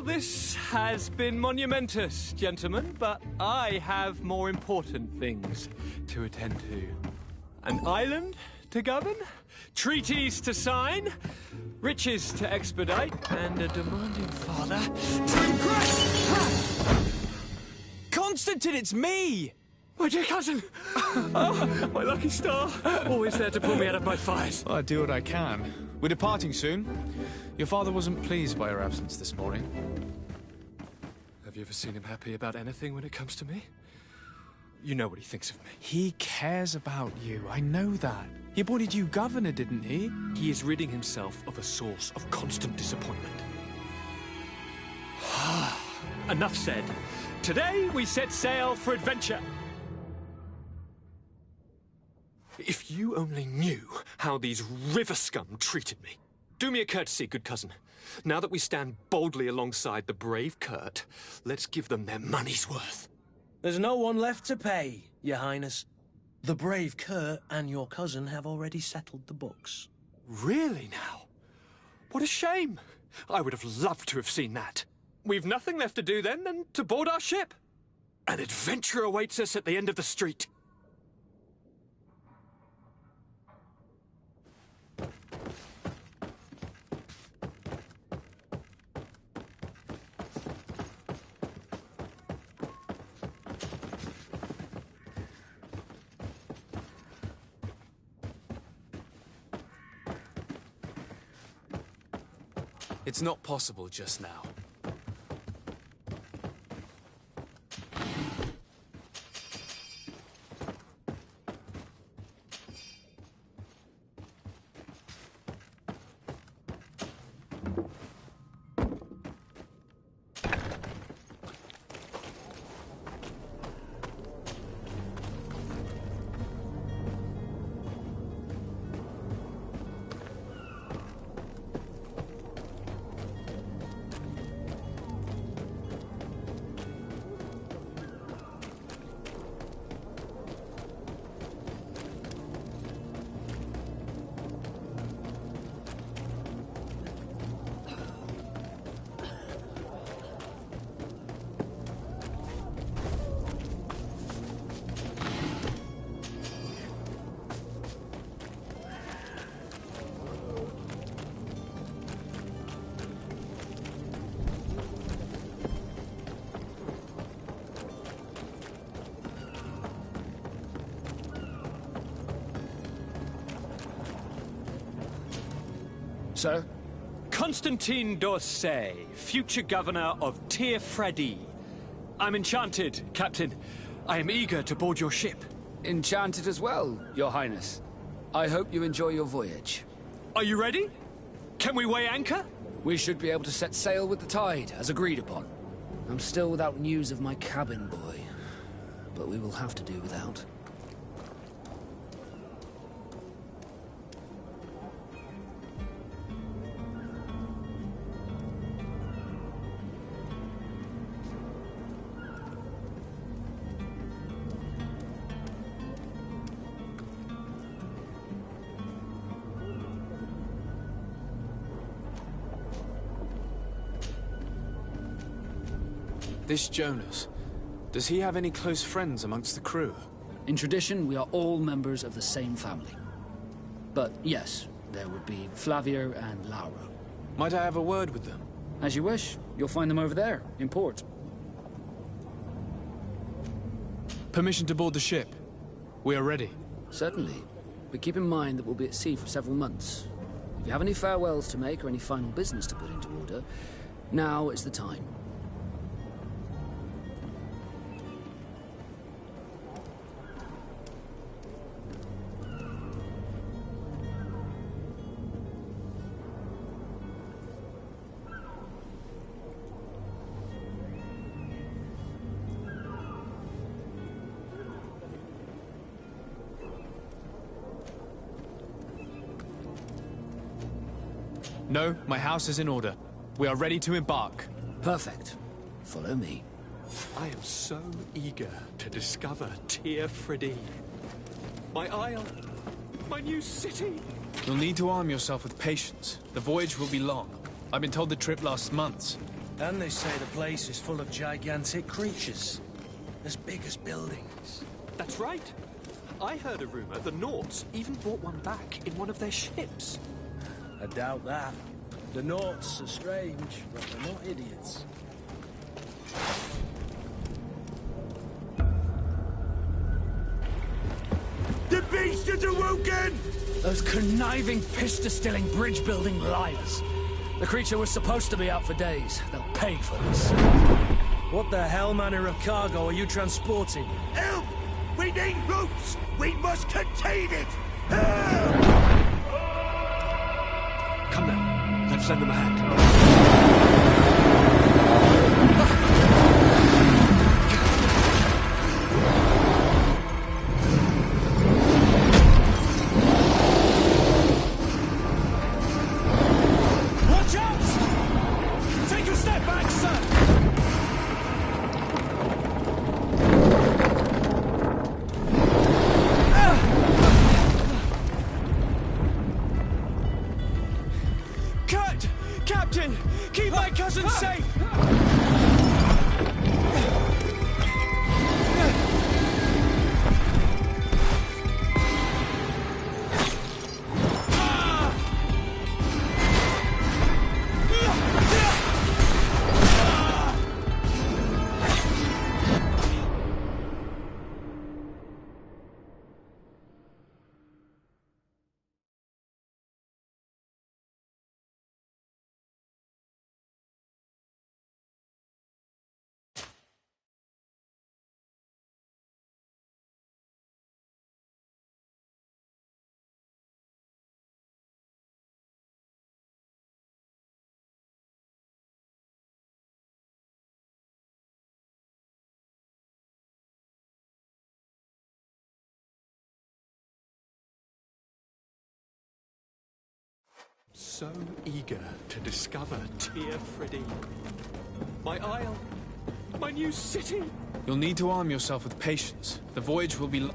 this has been monumentous, gentlemen, but I have more important things to attend to. An island to govern, treaties to sign, riches to expedite, and a demanding father to impress! Ha! Constantine, it's me! My dear cousin! Oh, my lucky star! Always there to pull me out of my fires. Well, I do what I can. We're departing soon. Your father wasn't pleased by your absence this morning. Have you ever seen him happy about anything when it comes to me? You know what he thinks of me. He cares about you, I know that. He appointed you governor, didn't he? He is ridding himself of a source of constant disappointment. Enough said. Today we set sail for adventure. If you only knew how these river scum treated me. Do me a courtesy, good cousin. Now that we stand boldly alongside the brave Kurt, let's give them their money's worth. There's no one left to pay, Your Highness. The brave Kurt and your cousin have already settled the books. Really now? What a shame. I would have loved to have seen that. We've nothing left to do then than to board our ship. An adventure awaits us at the end of the street. It's not possible just now. Sir? Constantine d'Orsay, future governor of Tir Fredi. I'm enchanted, Captain. I am eager to board your ship. Enchanted as well, Your Highness. I hope you enjoy your voyage. Are you ready? Can we weigh anchor? We should be able to set sail with the tide, as agreed upon. I'm still without news of my cabin boy, but we will have to do without. This Jonas, does he have any close friends amongst the crew? In tradition, we are all members of the same family. But yes, there would be Flavio and Laura. Might I have a word with them? As you wish. You'll find them over there, in port. Permission to board the ship. We are ready. Certainly. But keep in mind that we'll be at sea for several months. If you have any farewells to make or any final business to put into order, now is the time. No, my house is in order. We are ready to embark. Perfect. Follow me. I am so eager to discover Tir Fredi. My isle, my new city. You'll need to arm yourself with patience. The voyage will be long. I've been told the trip lasts months. And they say the place is full of gigantic creatures. As big as buildings. That's right. I heard a rumor the Nauts even brought one back in one of their ships. I doubt that. The Nauts are strange, but they're not idiots. The beast is awoken! Those conniving, pista-stilling, bridge-building liars. The creature was supposed to be out for days. They'll pay for this. What the hell manner of cargo are you transporting? Help! We need routes! We must contain it! Help! Come now, let's lend them a hand. Watch out! Take a step back, sir! Captain! Keep my cousin safe! So eager to discover Tir Friddy. My isle, my new city. You'll need to arm yourself with patience. The voyage will be...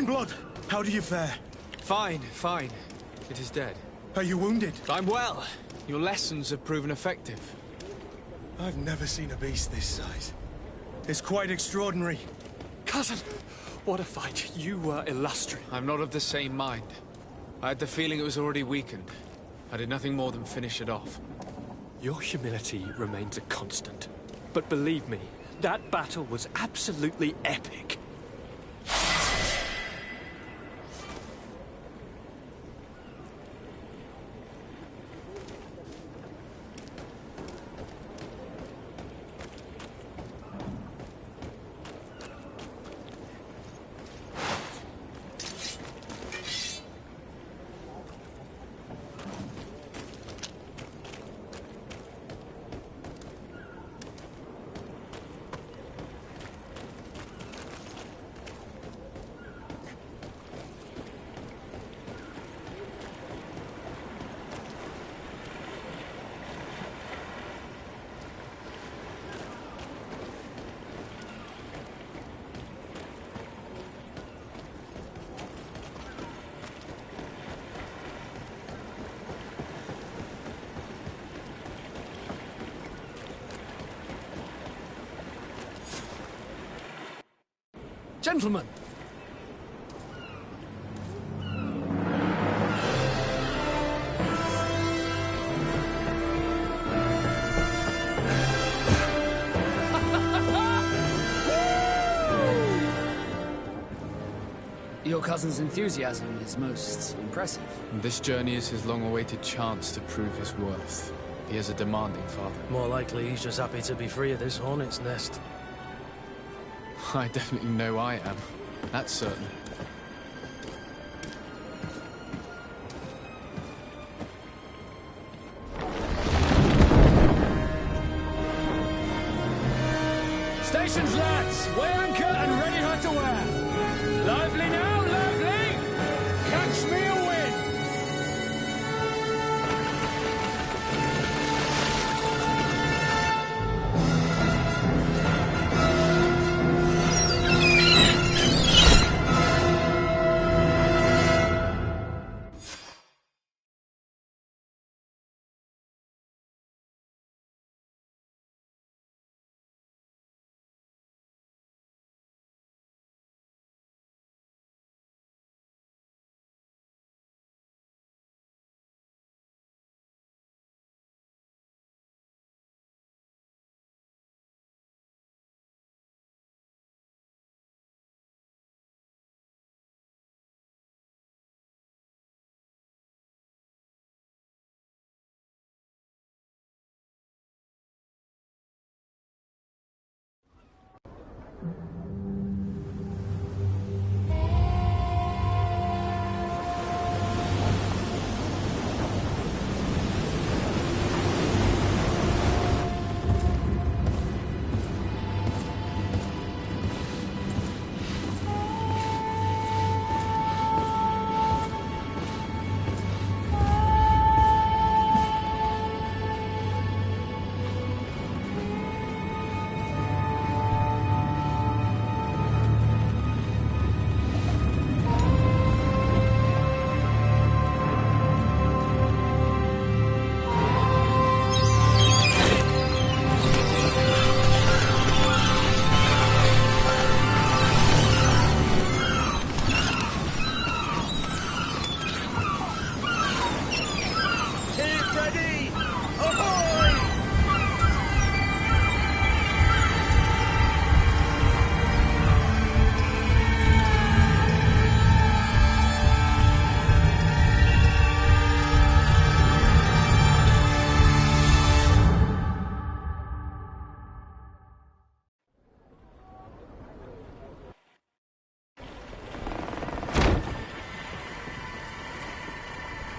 blood! How do you fare? Fine, fine. It is dead. Are you wounded? I'm well. Your lessons have proven effective. I've never seen a beast this size. It's quite extraordinary. Cousin, what a fight. You were illustrious. I'm not of the same mind. I had the feeling it was already weakened. I did nothing more than finish it off. Your humility remains a constant. But believe me, that battle was absolutely epic. Gentlemen! Your cousin's enthusiasm is most impressive. This journey is his long-awaited chance to prove his worth. He has a demanding father. More likely he's just happy to be free of this hornet's nest. I definitely know I am. That's certain. Stations, lads! Weigh anchor and ready her to wear! Lively now, lively! Catch me a wind!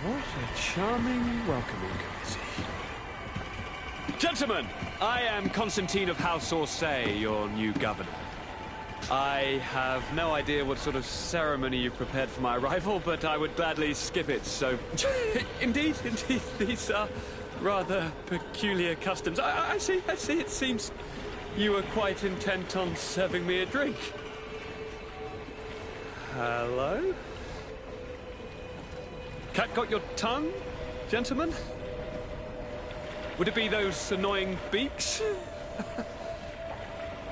What a charming welcoming committee. Gentlemen, I am Constantine of House Orsay, your new governor. I have no idea what sort of ceremony you've prepared for my arrival, but I would gladly skip it, so... Indeed, these are rather peculiar customs. I see, it seems you were quite intent on serving me a drink. Hello? Cat got your tongue, gentlemen? Would it be those annoying beaks?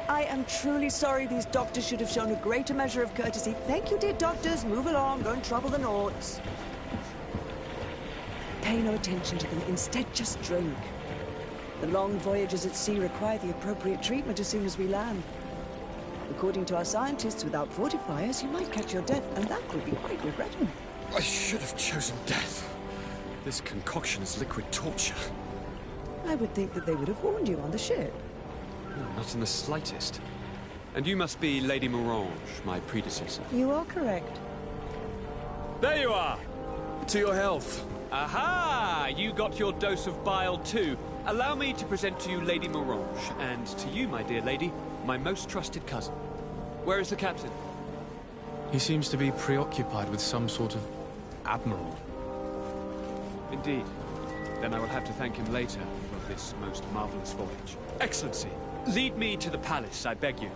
I am truly sorry these doctors should have shown a greater measure of courtesy. Thank you, dear doctors. Move along, don't trouble the Nords. Pay no attention to them. Instead, just drink. The long voyages at sea require the appropriate treatment as soon as we land. According to our scientists, without fortifiers, you might catch your death, and that would be quite regrettable. I should have chosen death. This concoction is liquid torture. I would think that they would have warned you on the ship. No, not in the slightest. And you must be Lady Morange, my predecessor. You are correct. There you are! To your health. Aha! You got your dose of bile too. Allow me to present to you Lady Morange, and to you, my dear lady, my most trusted cousin. Where is the captain? He seems to be preoccupied with some sort of admiral. Indeed. Then I will have to thank him later for this most marvelous voyage. Excellency, lead me to the palace, I beg you.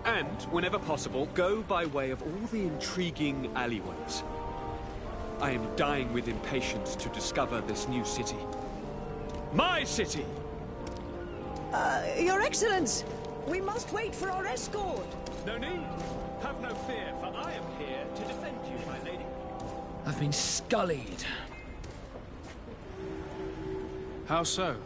And, whenever possible, go by way of all the intriguing alleyways. I am dying with impatience to discover this new city. My city! Your Excellence! We must wait for our escort! No need. Have no fear, for I am here to defend you, my lady. I've been scullied. How so?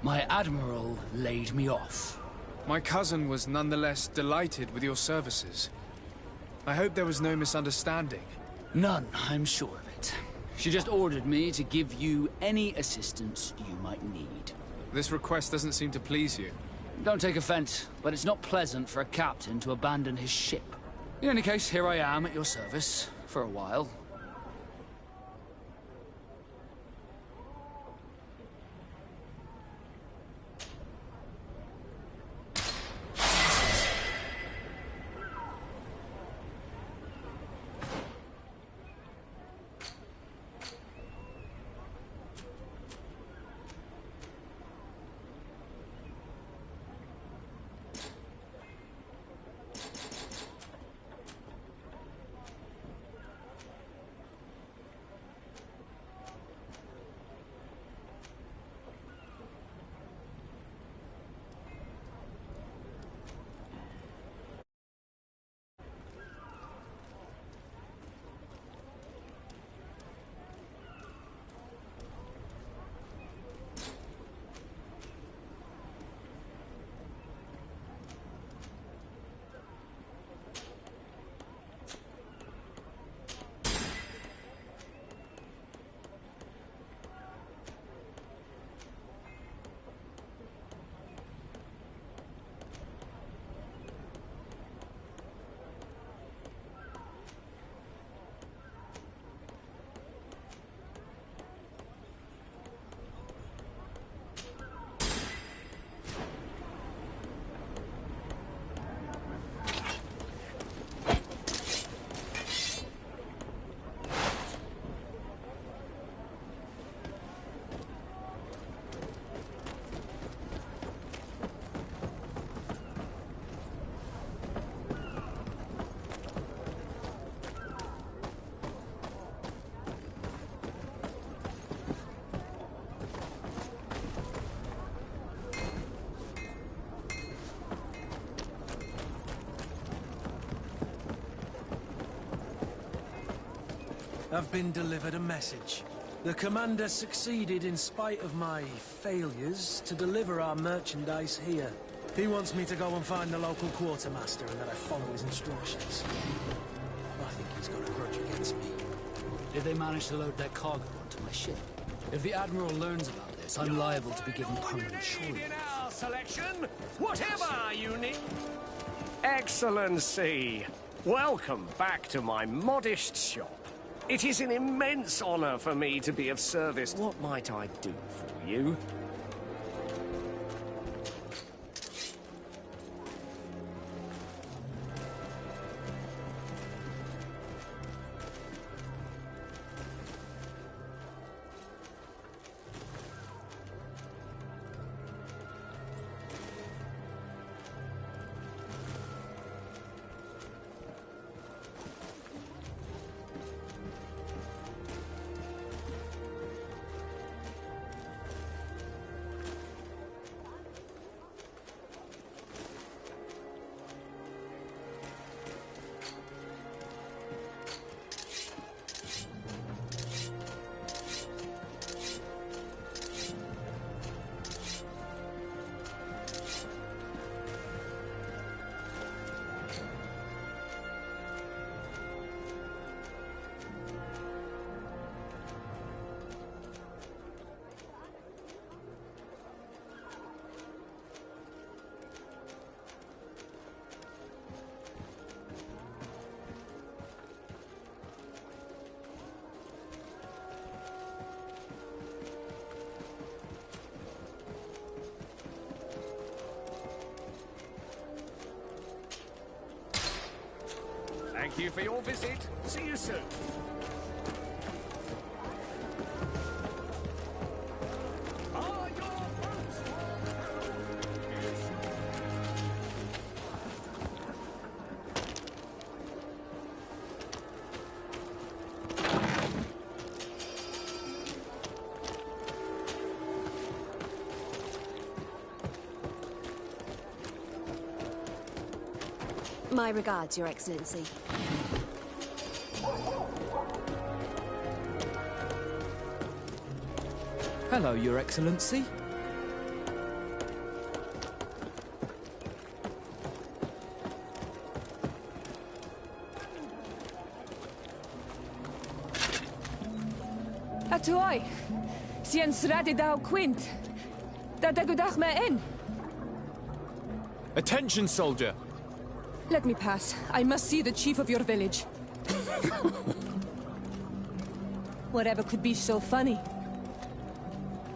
My admiral laid me off. My cousin was nonetheless delighted with your services. I hope there was no misunderstanding. None, I'm sure of it. She just ordered me to give you any assistance you might need. This request doesn't seem to please you. Don't take offense, but it's not pleasant for a captain to abandon his ship. In any case, here I am at your service, for a while. I've been delivered a message. The commander succeeded, in spite of my failures, to deliver our merchandise here. He wants me to go and find the local quartermaster and that I follow his instructions. I think he's got a grudge against me. Did they manage to load their cargo onto my ship? If the Admiral learns about this, I'm liable to be given permanent shore leave. In our selection, whatever you need. Excellency, welcome back to my modest shop. It is an immense honor for me to be of service. What might I do for you? Thank you for your visit. See you soon. Are your boots My regards, Your Excellency. Hello, Your Excellency. Atoy, sien sradi dau quint. Da dagudach me in. Attention, soldier! Let me pass. I must see the chief of your village. Whatever could be so funny?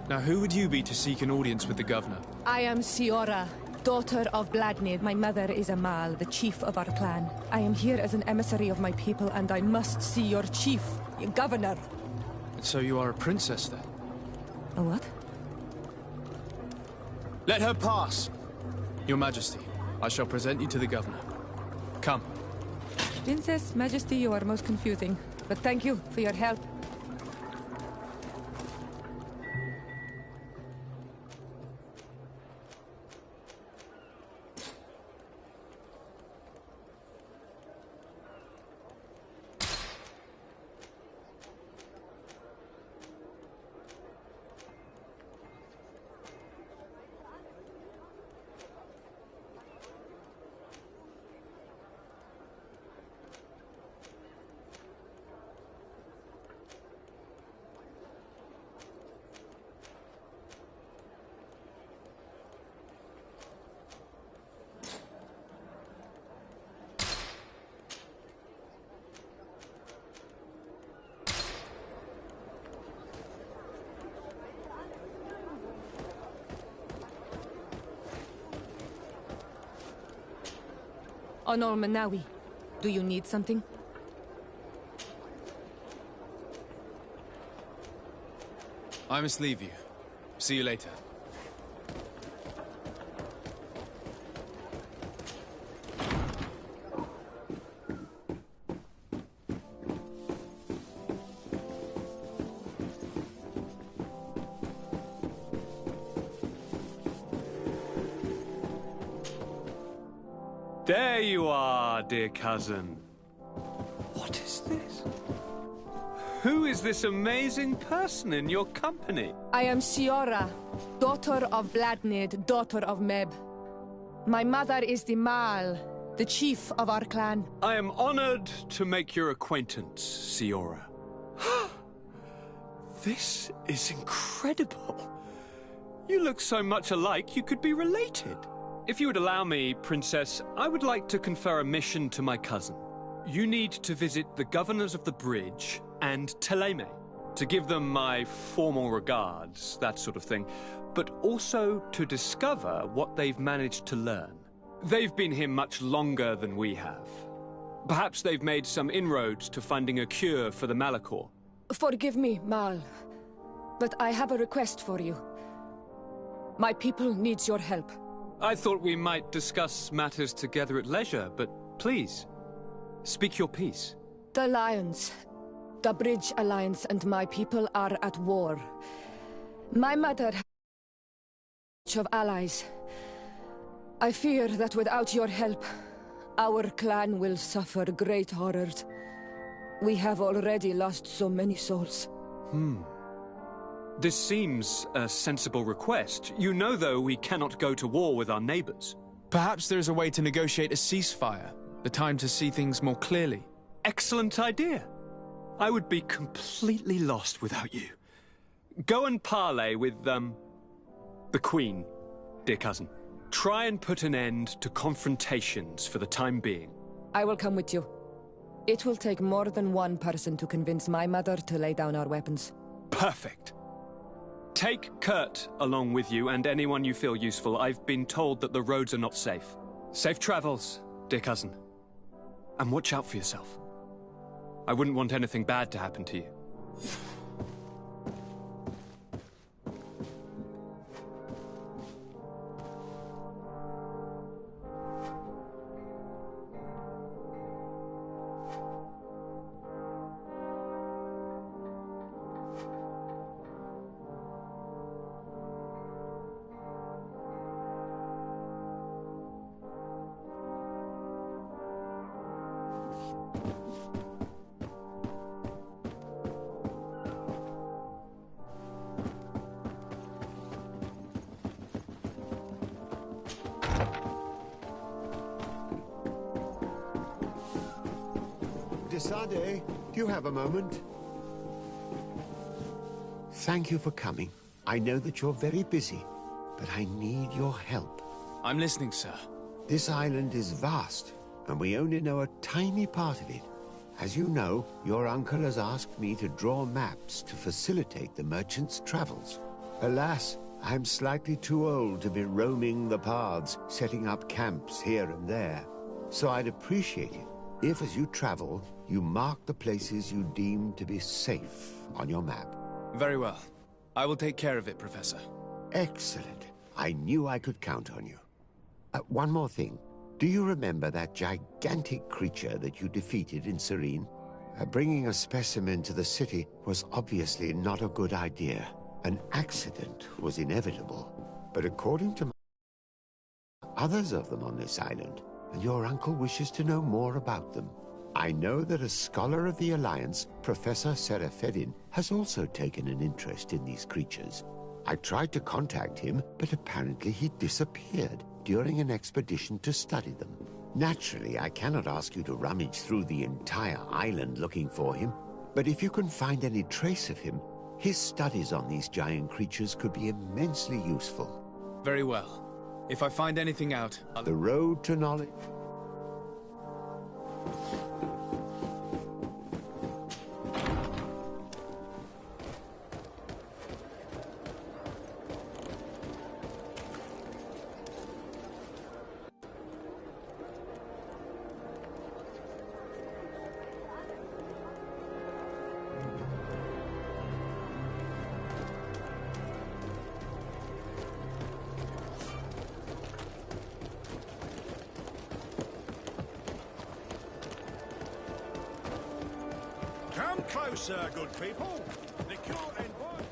Now, who would you be to seek an audience with the governor? I am Siora, daughter of Bladnid. My mother is Amal, the chief of our clan. I am here as an emissary of my people, and I must see your chief, your governor. And so you are a princess, then? A what? Let her pass! Your Majesty, I shall present you to the governor. Come. Princess, Majesty, you are most confusing. But thank you for your help. Honor Manawi, do you need something? I must leave you. See you later. There you are, dear cousin. What is this? Who is this amazing person in your company? I am Siora, daughter of Bladnid, daughter of Meb. My mother is the Mal, the chief of our clan. I am honored to make your acquaintance, Siora. This is incredible. You look so much alike you could be related. If you would allow me, Princess, I would like to confer a mission to my cousin. You need to visit the governors of the bridge and Teleme, to give them my formal regards, that sort of thing, but also to discover what they've managed to learn. They've been here much longer than we have. Perhaps they've made some inroads to finding a cure for the Malachor. Forgive me, Mal, but I have a request for you. My people needs your help. I thought we might discuss matters together at leisure, but please, speak your piece. The Lions, the Bridge Alliance and my people are at war. My mother has of allies. I fear that without your help, our clan will suffer great horrors. We have already lost so many souls. This seems a sensible request. You know, though, we cannot go to war with our neighbors. Perhaps there is a way to negotiate a ceasefire. The time to see things more clearly. Excellent idea. I would be completely lost without you. Go and parley with, the Queen, dear cousin. Try and put an end to confrontations for the time being. I will come with you. It will take more than one person to convince my mother to lay down our weapons. Perfect. Take Kurt along with you and anyone you feel useful. I've been told that the roads are not safe. Safe travels, dear cousin. And watch out for yourself. I wouldn't want anything bad to happen to you. Desade, do you have a moment? Thank you for coming. I know that you're very busy, but I need your help. I'm listening, sir. This island is vast, and we only know a tiny part of it. As you know, your uncle has asked me to draw maps to facilitate the merchant's travels. Alas, I'm slightly too old to be roaming the paths, setting up camps here and there. So I'd appreciate it if, as you travel, you mark the places you deem to be safe on your map. Very well. I will take care of it, Professor. Excellent. I knew I could count on you. One more thing. Do you remember that gigantic creature that you defeated in Serene? Bringing a specimen to the city was obviously not a good idea. An accident was inevitable. But according to others of them on this island, and your uncle wishes to know more about them. I know that a scholar of the Alliance, Professor Serafedin, has also taken an interest in these creatures. I tried to contact him, but apparently he disappeared during an expedition to study them. Naturally, I cannot ask you to rummage through the entire island looking for him, but if you can find any trace of him, his studies on these giant creatures could be immensely useful. Very well. If I find anything out, The road to knowledge... Come closer, good people. The court and wine.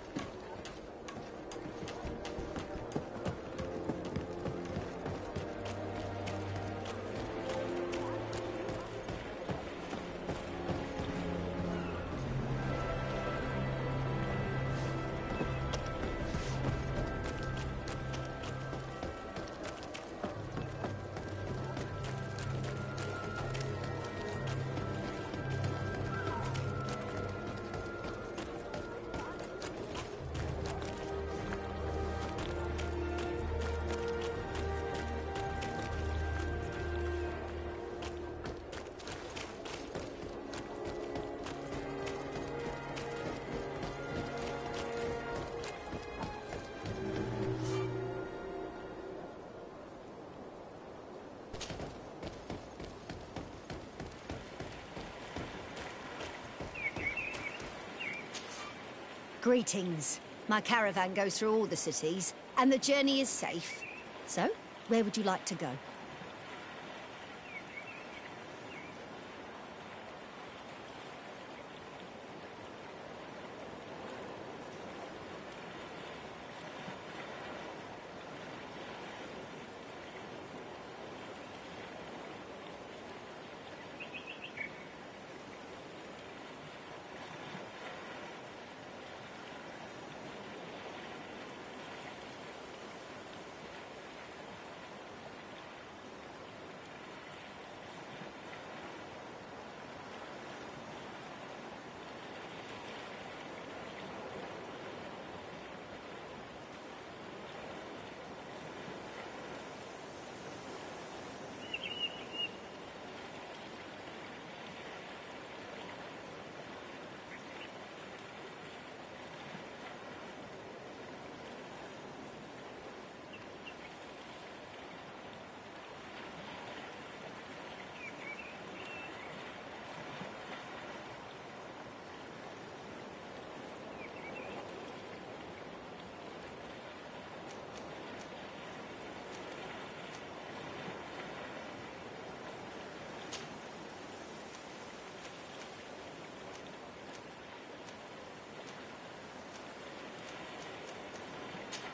Greetings. My caravan goes through all the cities, and the journey is safe. So, where would you like to go?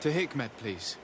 To Hikmet, please.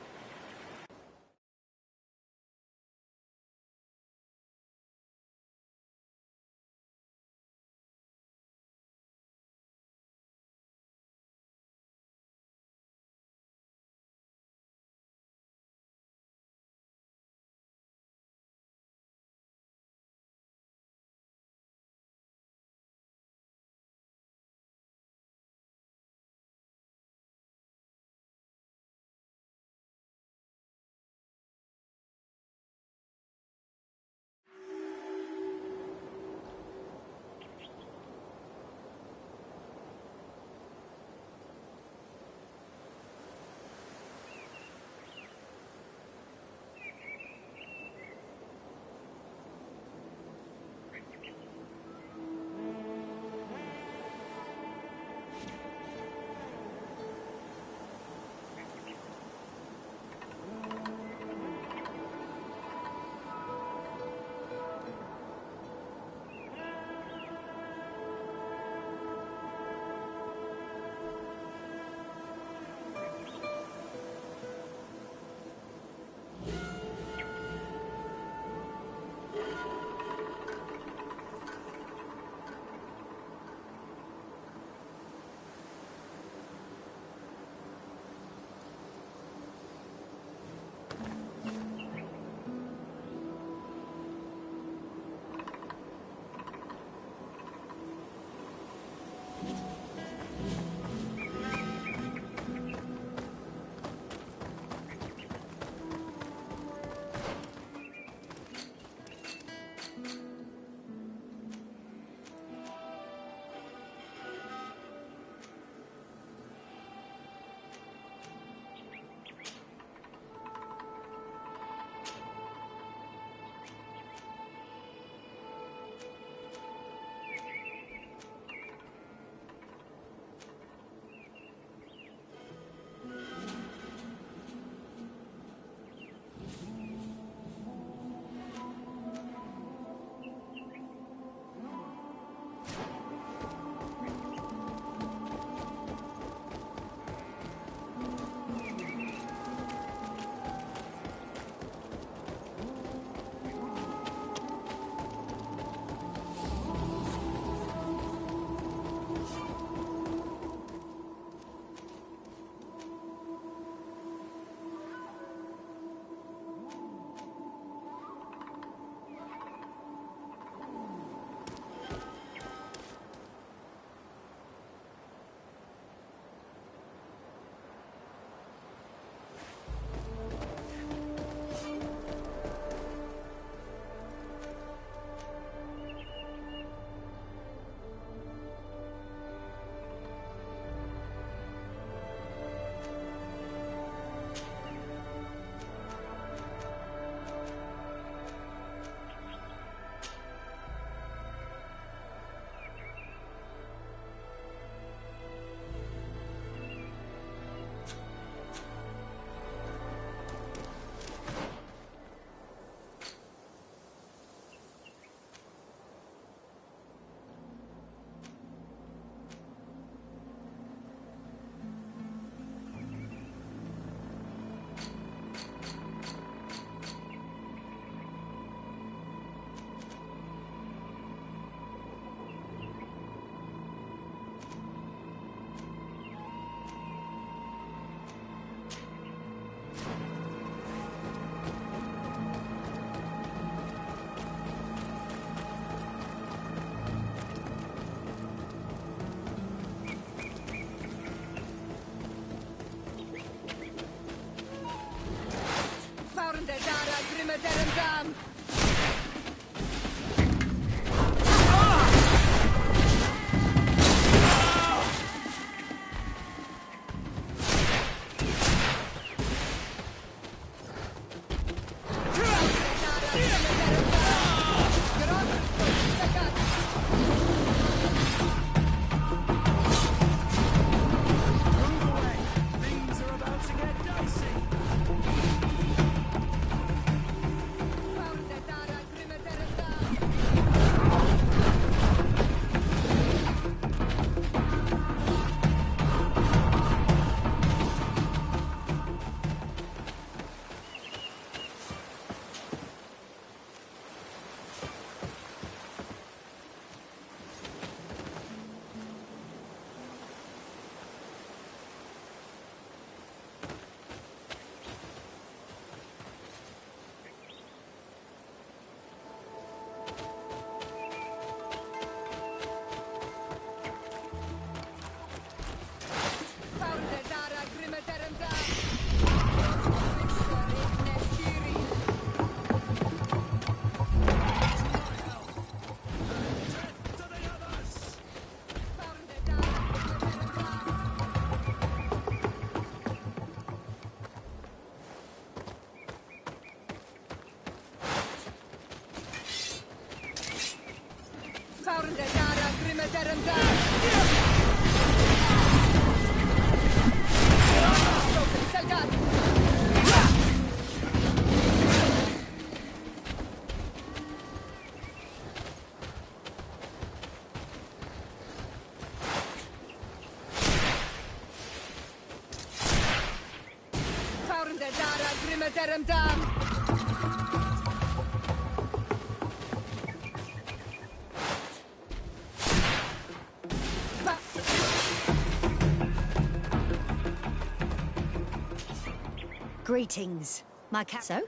Greetings, my cat. So?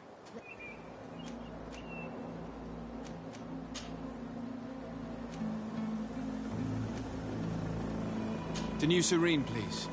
To New Serene, please.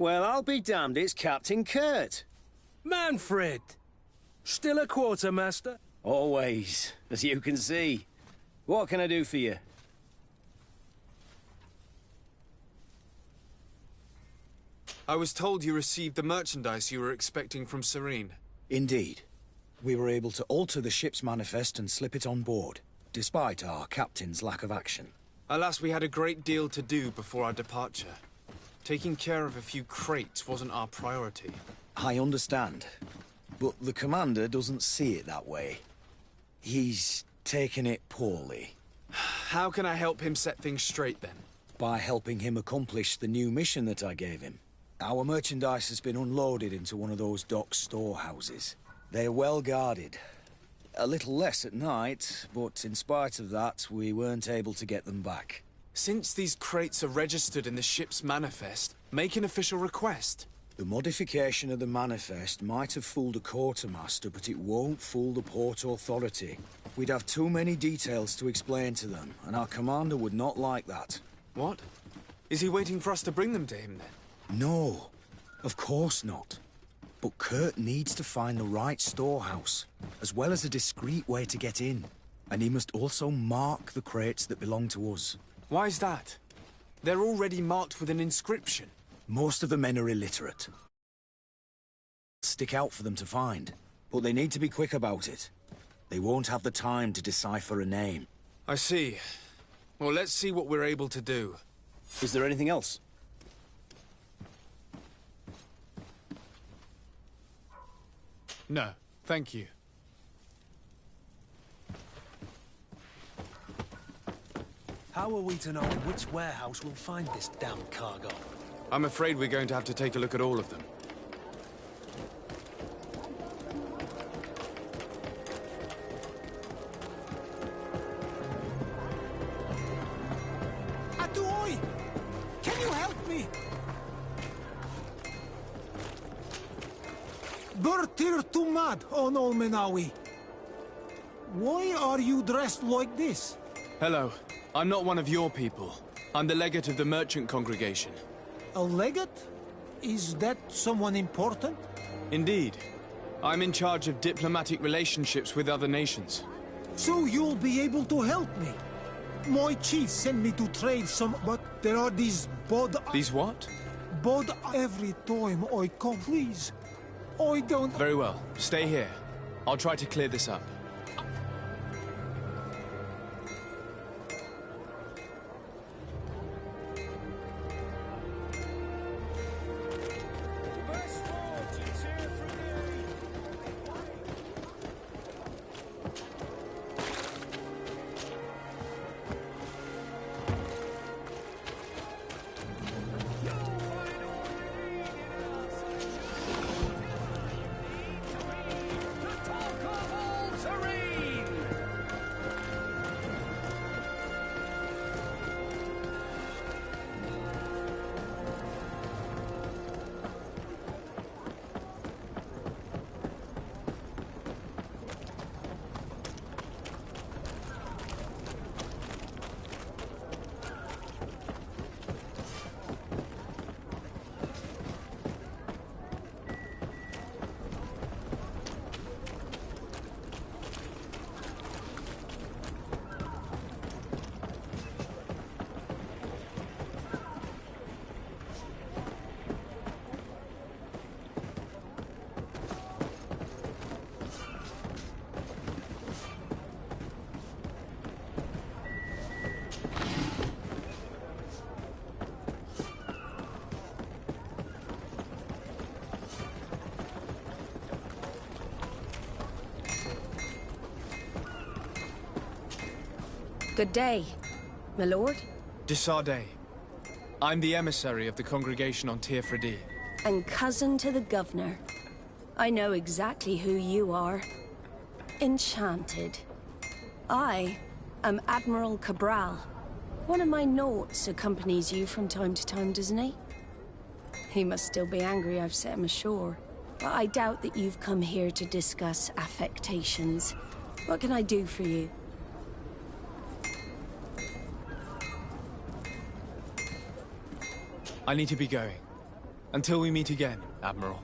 Well, I'll be damned, it's Captain Kurt. Manfred! Still a quartermaster? Always, as you can see. What can I do for you? I was told you received the merchandise you were expecting from Serene. Indeed. We were able to alter the ship's manifest and slip it on board, despite our captain's lack of action. Alas, we had a great deal to do before our departure. Taking care of a few crates wasn't our priority. I understand, but the commander doesn't see it that way. He's taken it poorly. How can I help him set things straight, then? By helping him accomplish the new mission that I gave him. Our merchandise has been unloaded into one of those dock storehouses. They're well guarded. A little less at night, but in spite of that, we weren't able to get them back. Since these crates are registered in the ship's manifest, make an official request. The modification of the manifest might have fooled a quartermaster, but it won't fool the Port Authority. We'd have too many details to explain to them, and our commander would not like that. What? Is he waiting for us to bring them to him, then? No, of course not. But Kurt needs to find the right storehouse, as well as a discreet way to get in. And he must also mark the crates that belong to us. Why's that? They're already marked with an inscription. Most of the men are illiterate. Stick out for them to find, but they need to be quick about it. They won't have the time to decipher a name. I see. Well, let's see what we're able to do. Is there anything else? No, thank you. How are we to know in which warehouse we'll find this damn cargo? I'm afraid we're going to have to take a look at all of them. Atuoi! Can you help me? Bertir Tumad on Olmenawi. Why are you dressed like this? Hello. I'm not one of your people. I'm the legate of the merchant congregation. A legate? Is that someone important? Indeed. I'm in charge of diplomatic relationships with other nations. So you'll be able to help me. My chief sent me to trade some, but there are these bod... These what? Bod every time I come, please. I don't... Very well. Stay here. I'll try to clear this up. Good day, my lord. Desardet. I'm the emissary of the congregation on Tir Fredi. And cousin to the governor. I know exactly who you are. Enchanted. I am Admiral Cabral. One of my naughts accompanies you from time to time, doesn't he? He must still be angry I've set him ashore. But I doubt that you've come here to discuss affectations. What can I do for you? I need to be going. Until we meet again, Admiral.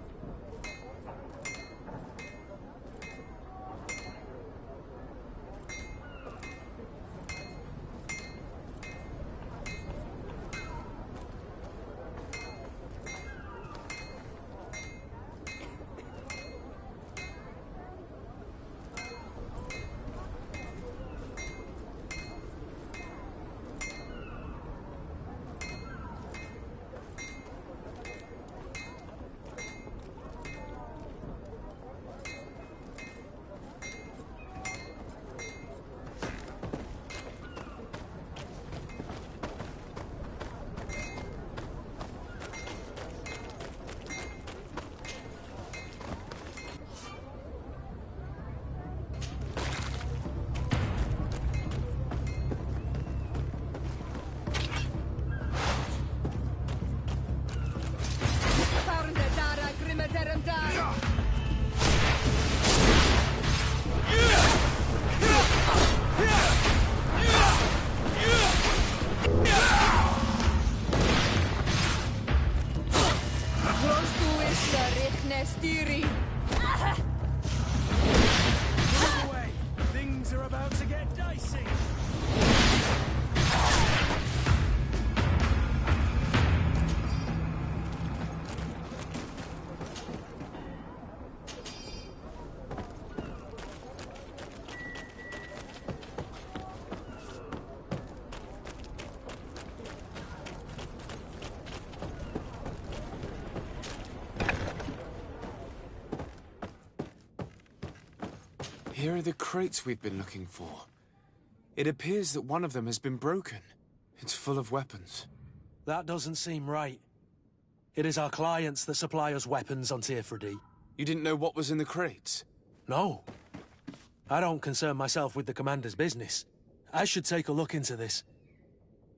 Things are about to get dicey. Here are the crates we've been looking for. It appears that one of them has been broken. It's full of weapons. That doesn't seem right. It is our clients that supply us weapons on Tirfredi. You didn't know what was in the crates? No. I don't concern myself with the commander's business. I should take a look into this.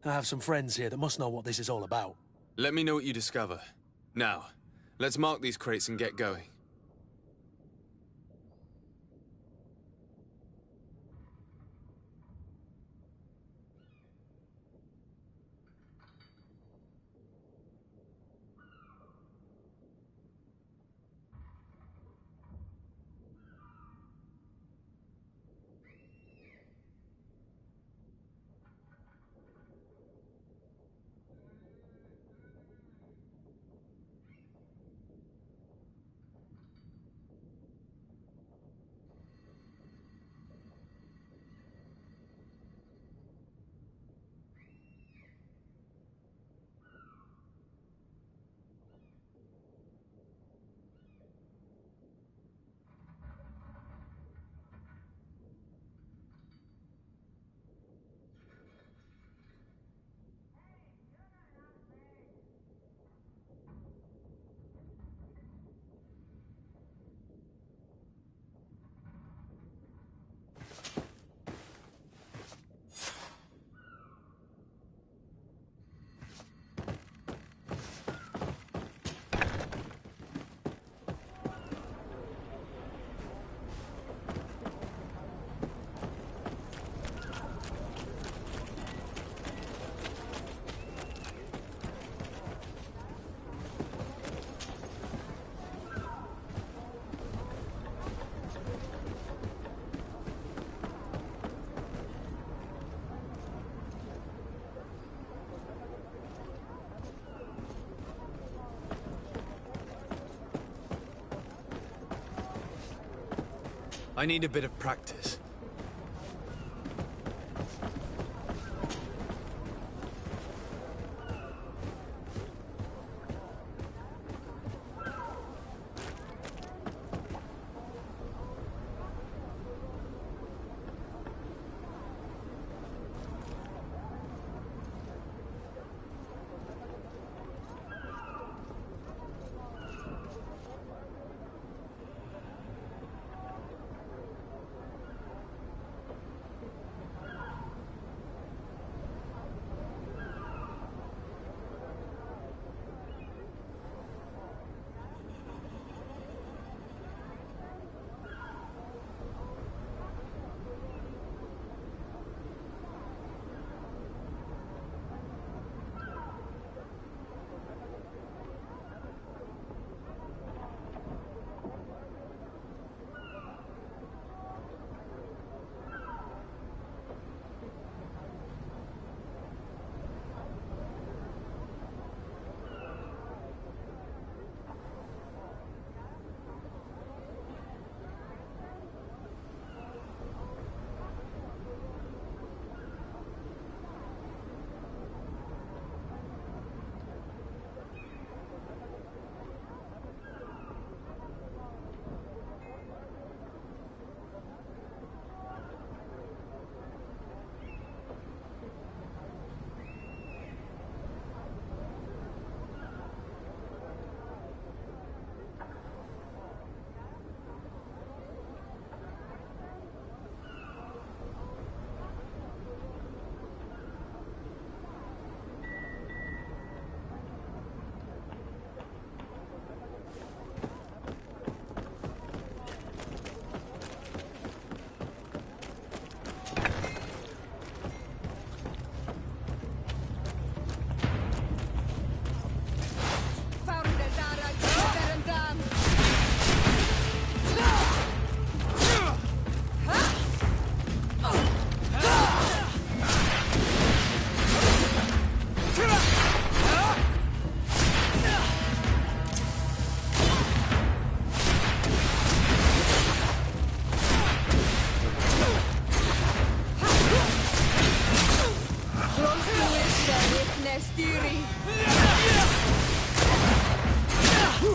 I have some friends here that must know what this is all about. Let me know what you discover. Now, let's mark these crates and get going. I need a bit of practice.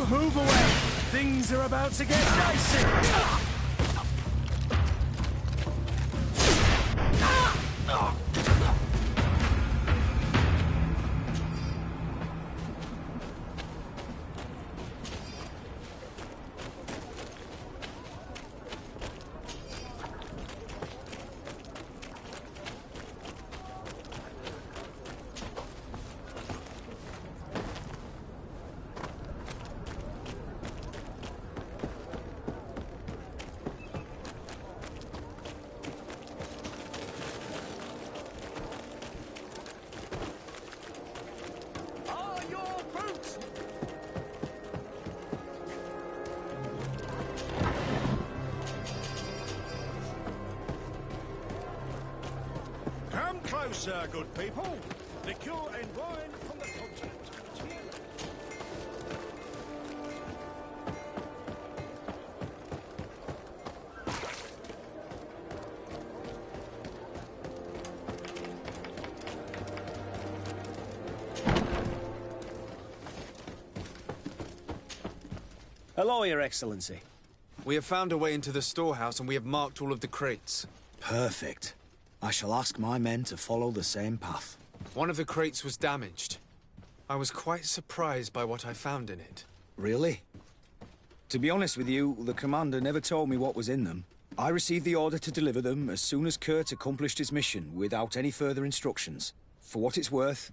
Move away! Things are about to get dicey! closer, good people. Liquor and wine from the continent. Hello, Your Excellency. We have found a way into the storehouse and we have marked all of the crates. Perfect. I shall ask my men to follow the same path. One of the crates was damaged. I was quite surprised by what I found in it. Really? To be honest with you, the commander never told me what was in them. I received the order to deliver them as soon as Kurt accomplished his mission without any further instructions. For what it's worth,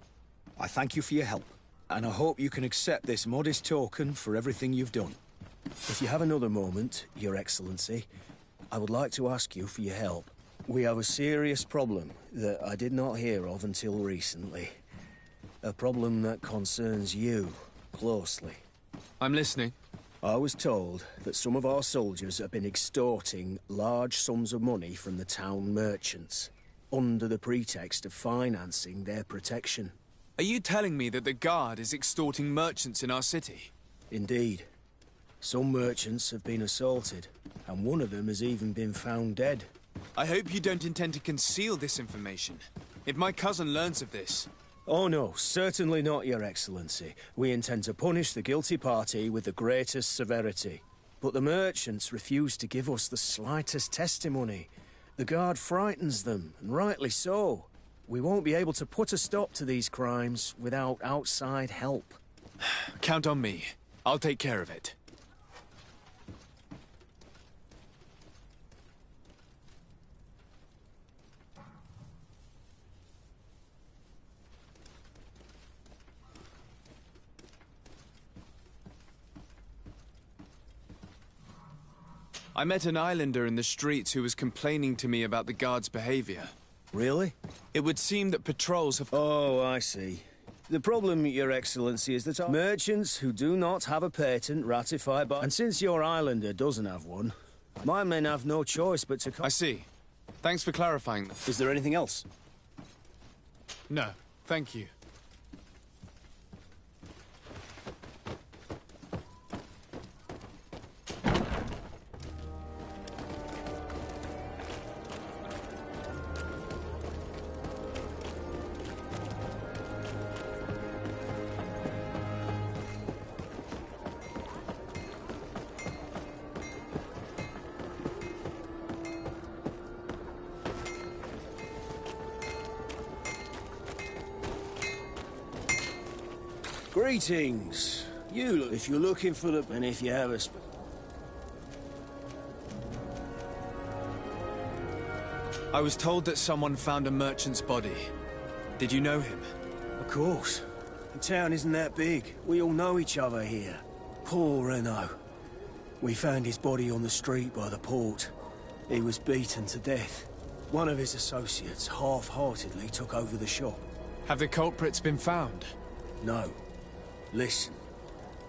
I thank you for your help, and I hope you can accept this modest token for everything you've done. If you have another moment, Your Excellency, I would like to ask you for your help. We have a serious problem that I did not hear of until recently. A problem that concerns you closely. I'm listening. I was told that some of our soldiers have been extorting large sums of money from the town merchants, under the pretext of financing their protection. Are you telling me that the Guard is extorting merchants in our city? Indeed. Some merchants have been assaulted, and one of them has even been found dead. I hope you don't intend to conceal this information. If my cousin learns of this... Oh no, certainly not, Your Excellency. We intend to punish the guilty party with the greatest severity. But the merchants refuse to give us the slightest testimony. The Guard frightens them, and rightly so. We won't be able to put a stop to these crimes without outside help. Count on me. I'll take care of it. I met an islander in the streets who was complaining to me about the Guard's behavior. Really? It would seem that patrols have... Oh, I see. The problem, Your Excellency, is that our merchants who do not have a patent ratified by... And since your islander doesn't have one, my men have no choice but to... I see. Thanks for clarifying that. Is there anything else? No, thank you. Greetings. If you're looking for the... And if you have a... I was told that someone found a merchant's body. Did you know him? Of course. The town isn't that big. We all know each other here. Poor Renault. We found his body on the street by the port. He was beaten to death. One of his associates half-heartedly took over the shop. Have the culprits been found? No. Listen.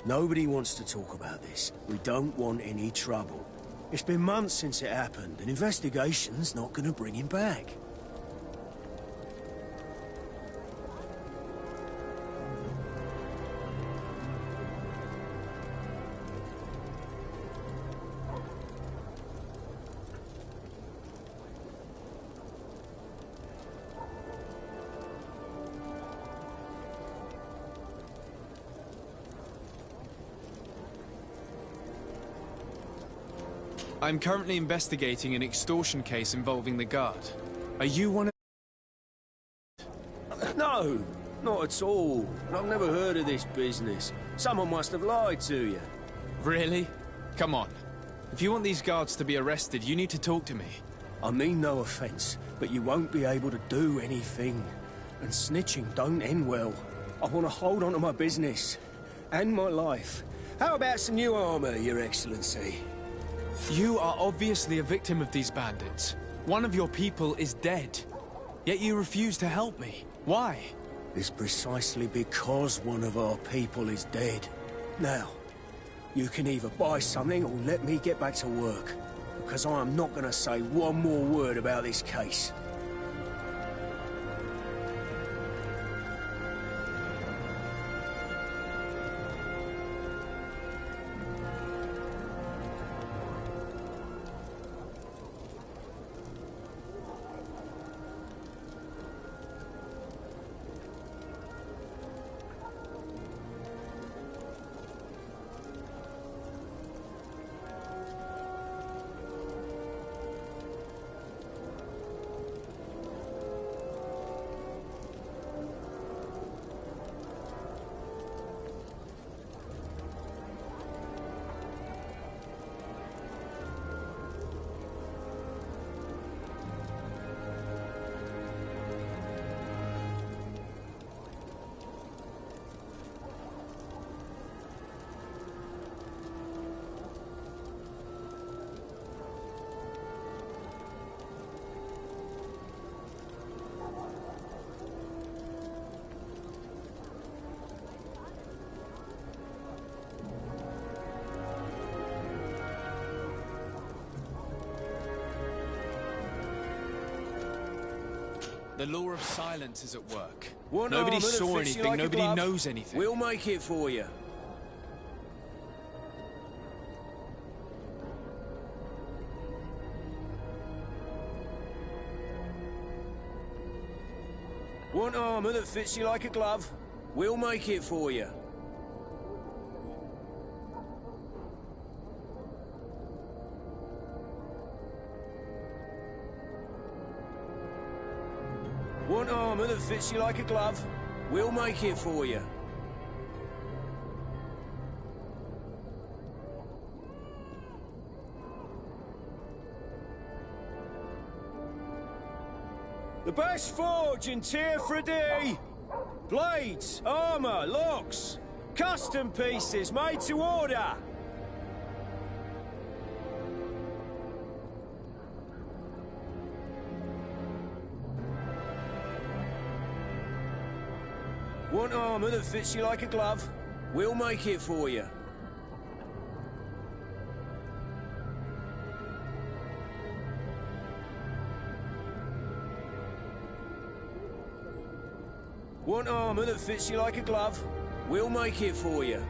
Nobody wants to talk about this. We don't want any trouble. It's been months since it happened. An investigation's not gonna bring him back. I'm currently investigating an extortion case involving the Guard. Are you one of... No, not at all. I've never heard of this business. Someone must have lied to you. Really? Come on. If you want these guards to be arrested, you need to talk to me. I mean no offense, but you won't be able to do anything. And snitching don't end well. I want to hold on to my business. And my life. How about some new armor, Your Excellency? You are obviously a victim of these bandits. One of your people is dead. Yet you refuse to help me. Why? It's precisely because one of our people is dead. Now, you can either buy something or let me get back to work. Because I am not going to say one more word about this case. The law of silence is at work. One Nobody armour that saw fits you anything, like a nobody glove. knows anything. We'll make it for you. Want armour that fits you like a glove? We'll make it for you. Want armour that fits you like a glove? We'll make it for you. The best forge in Tier 3D. Blades, armour, locks, custom pieces made to order. Want armour that fits you like a glove? We'll make it for you. Want armour that fits you like a glove? We'll make it for you.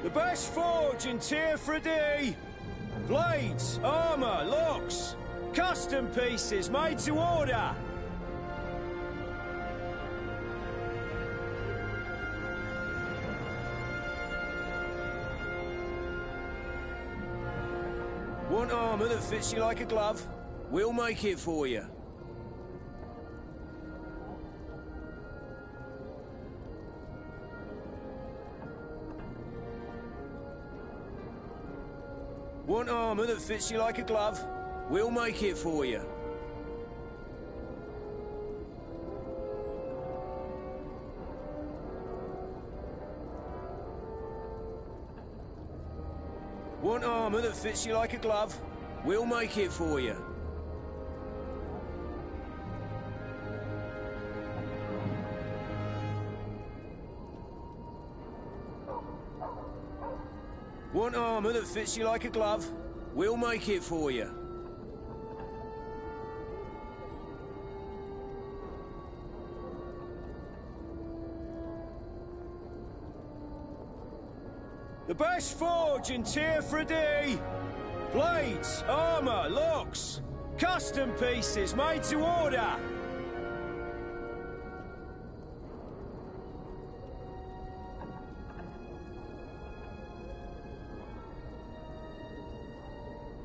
The best forge in Tier 3D. Blades, armour, locks, custom pieces made to order. Want armour that fits you like a glove? We'll make it for you. Want armour that fits you like a glove? We'll make it for you. Want armour that fits you like a glove? We'll make it for you. Want armour that fits you like a glove? We'll make it for you. The best forge in Tier 3D. Blades, armour, locks, custom pieces made to order.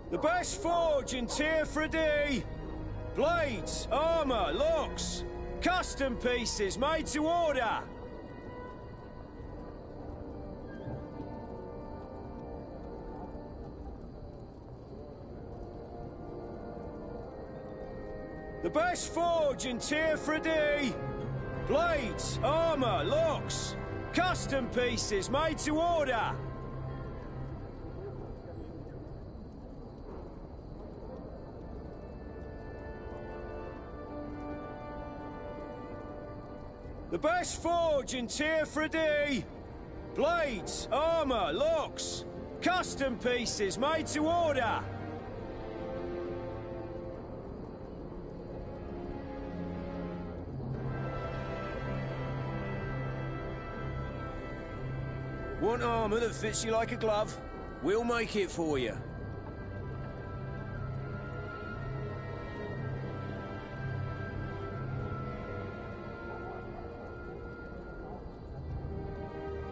The best forge in Tier 3D. Blades, armour, locks, custom pieces made to order. The best forge in Tier 3D. Blades, armour, locks, custom pieces made to order. The best forge in Tier 3D. Blades, armour, locks, custom pieces made to order. Want armour that fits you like a glove? We'll make it for you.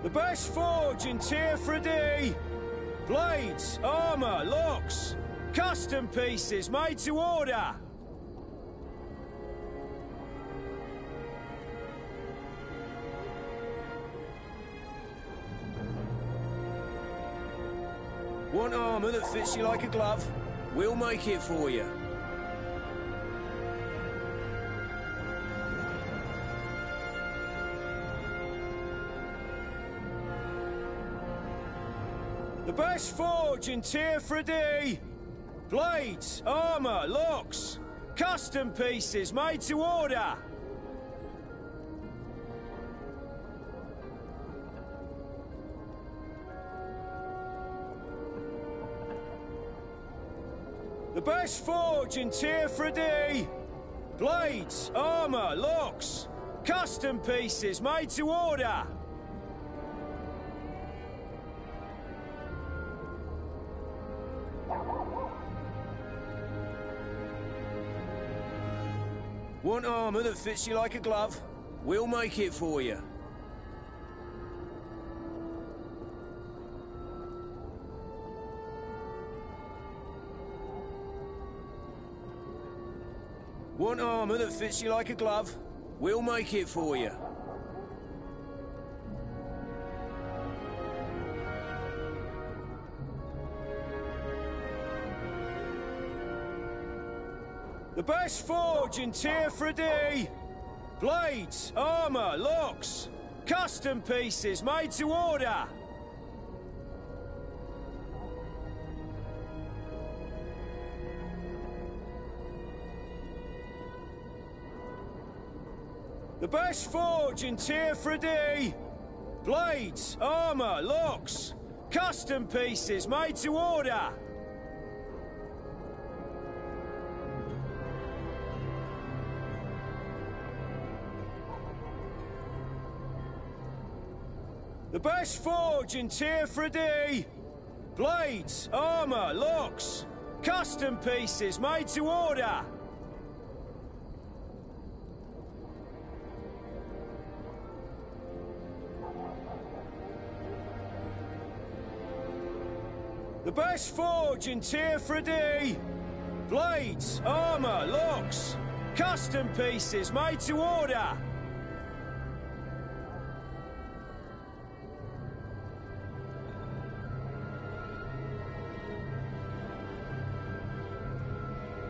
The best forge in Tier 3D. Blades, armour, locks, custom pieces made to order. Want armour that fits you like a glove? We'll make it for you. The best forge in Tier 3D. Blades, armour, locks, custom pieces made to order. best forge in Tier 3D. Blades, armour, locks. Custom pieces made to order. Want armour that fits you like a glove? We'll make it for you. Want armour that fits you like a glove? We'll make it for you. The best forge in Tier 3D. Blades, armour, locks. Custom pieces made to order. The best forge in Tier 3D. Blades, armour, locks. Custom pieces made to order. The best forge in Tier 3D. Blades, armour, locks. Custom pieces made to order. The best forge in Tier 3D. Blades, armour, locks. Custom pieces made to order.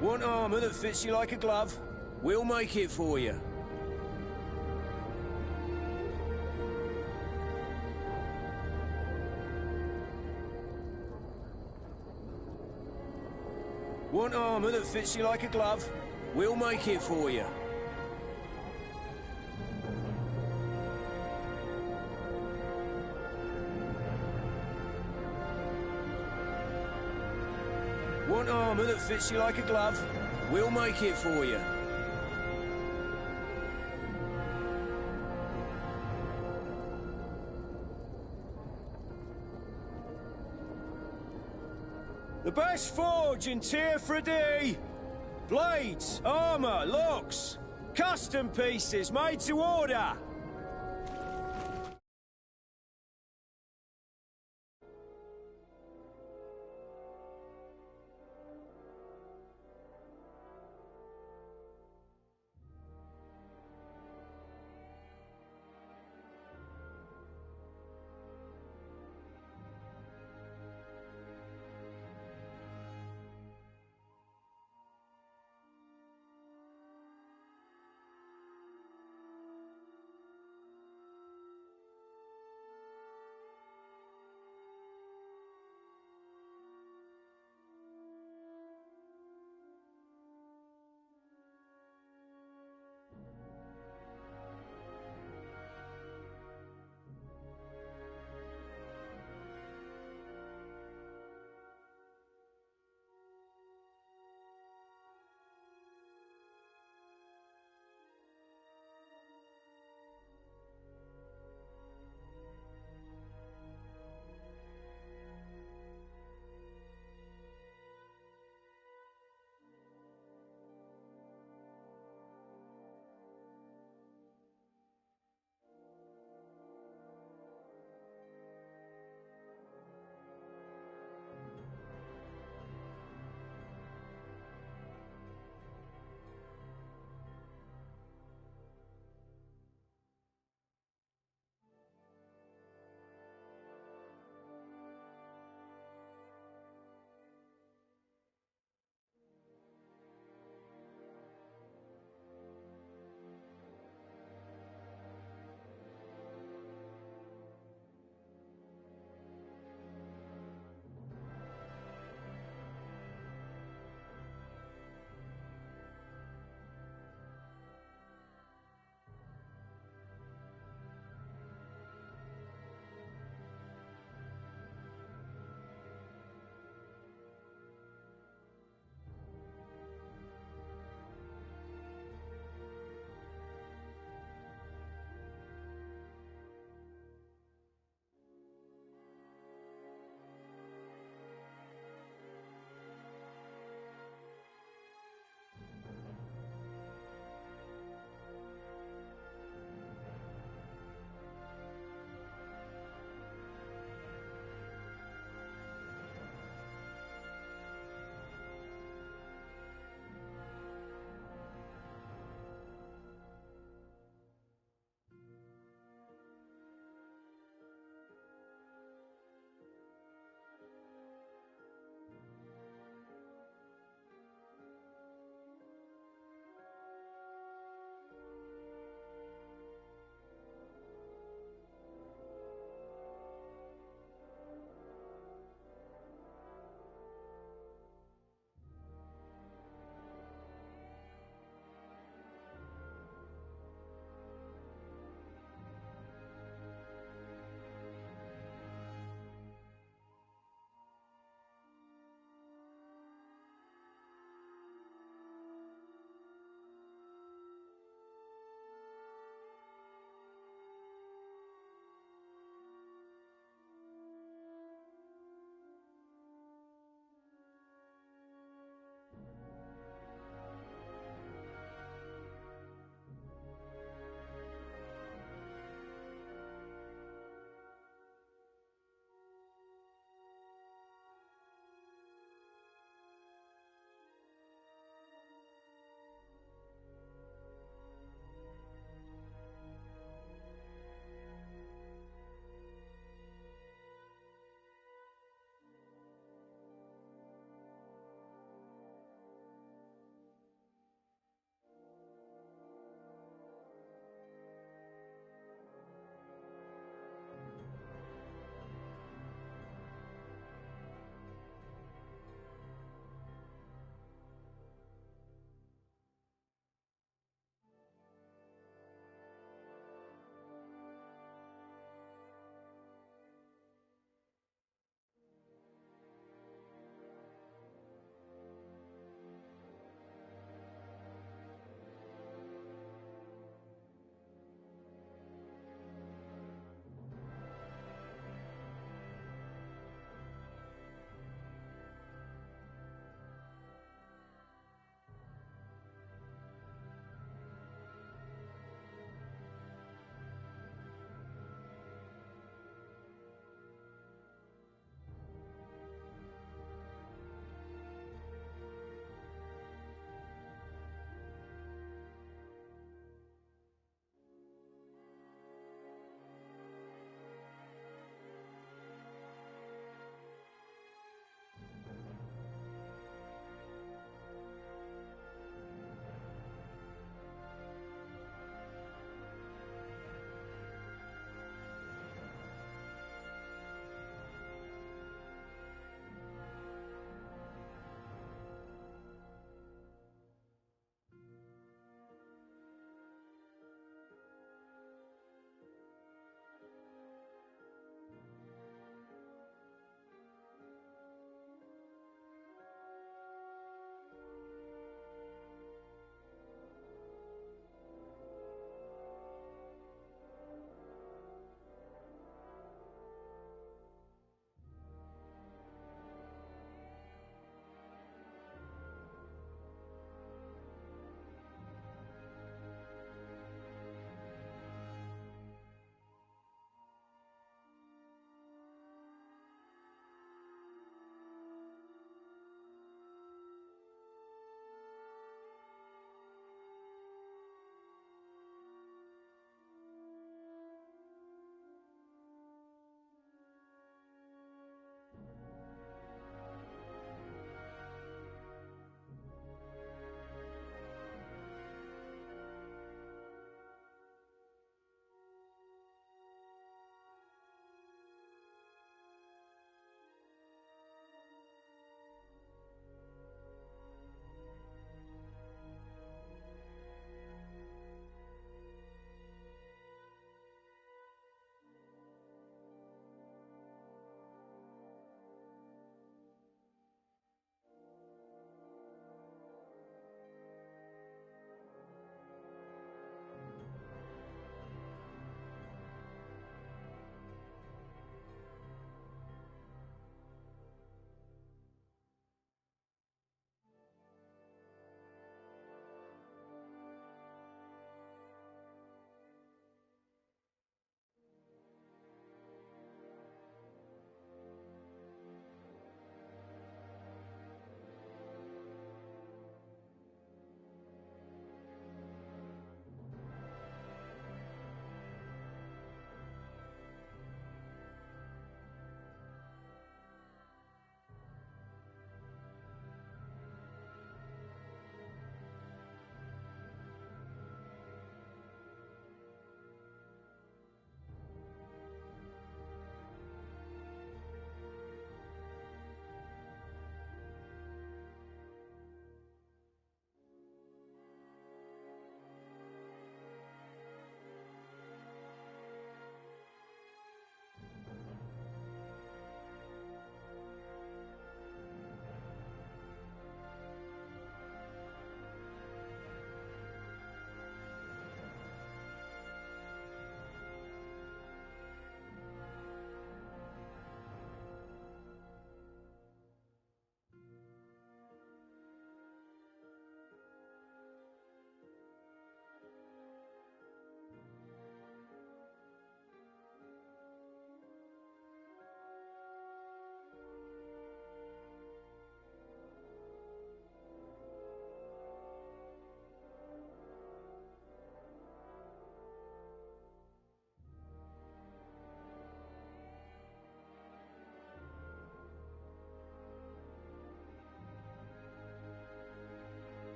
Want armour that fits you like a glove? We'll make it for you. Want armour that fits you like a glove? We'll make it for you. Want armour that fits you like a glove? We'll make it for you. The best forge in Tier 3D. Blades, armour, locks. Custom pieces made to order.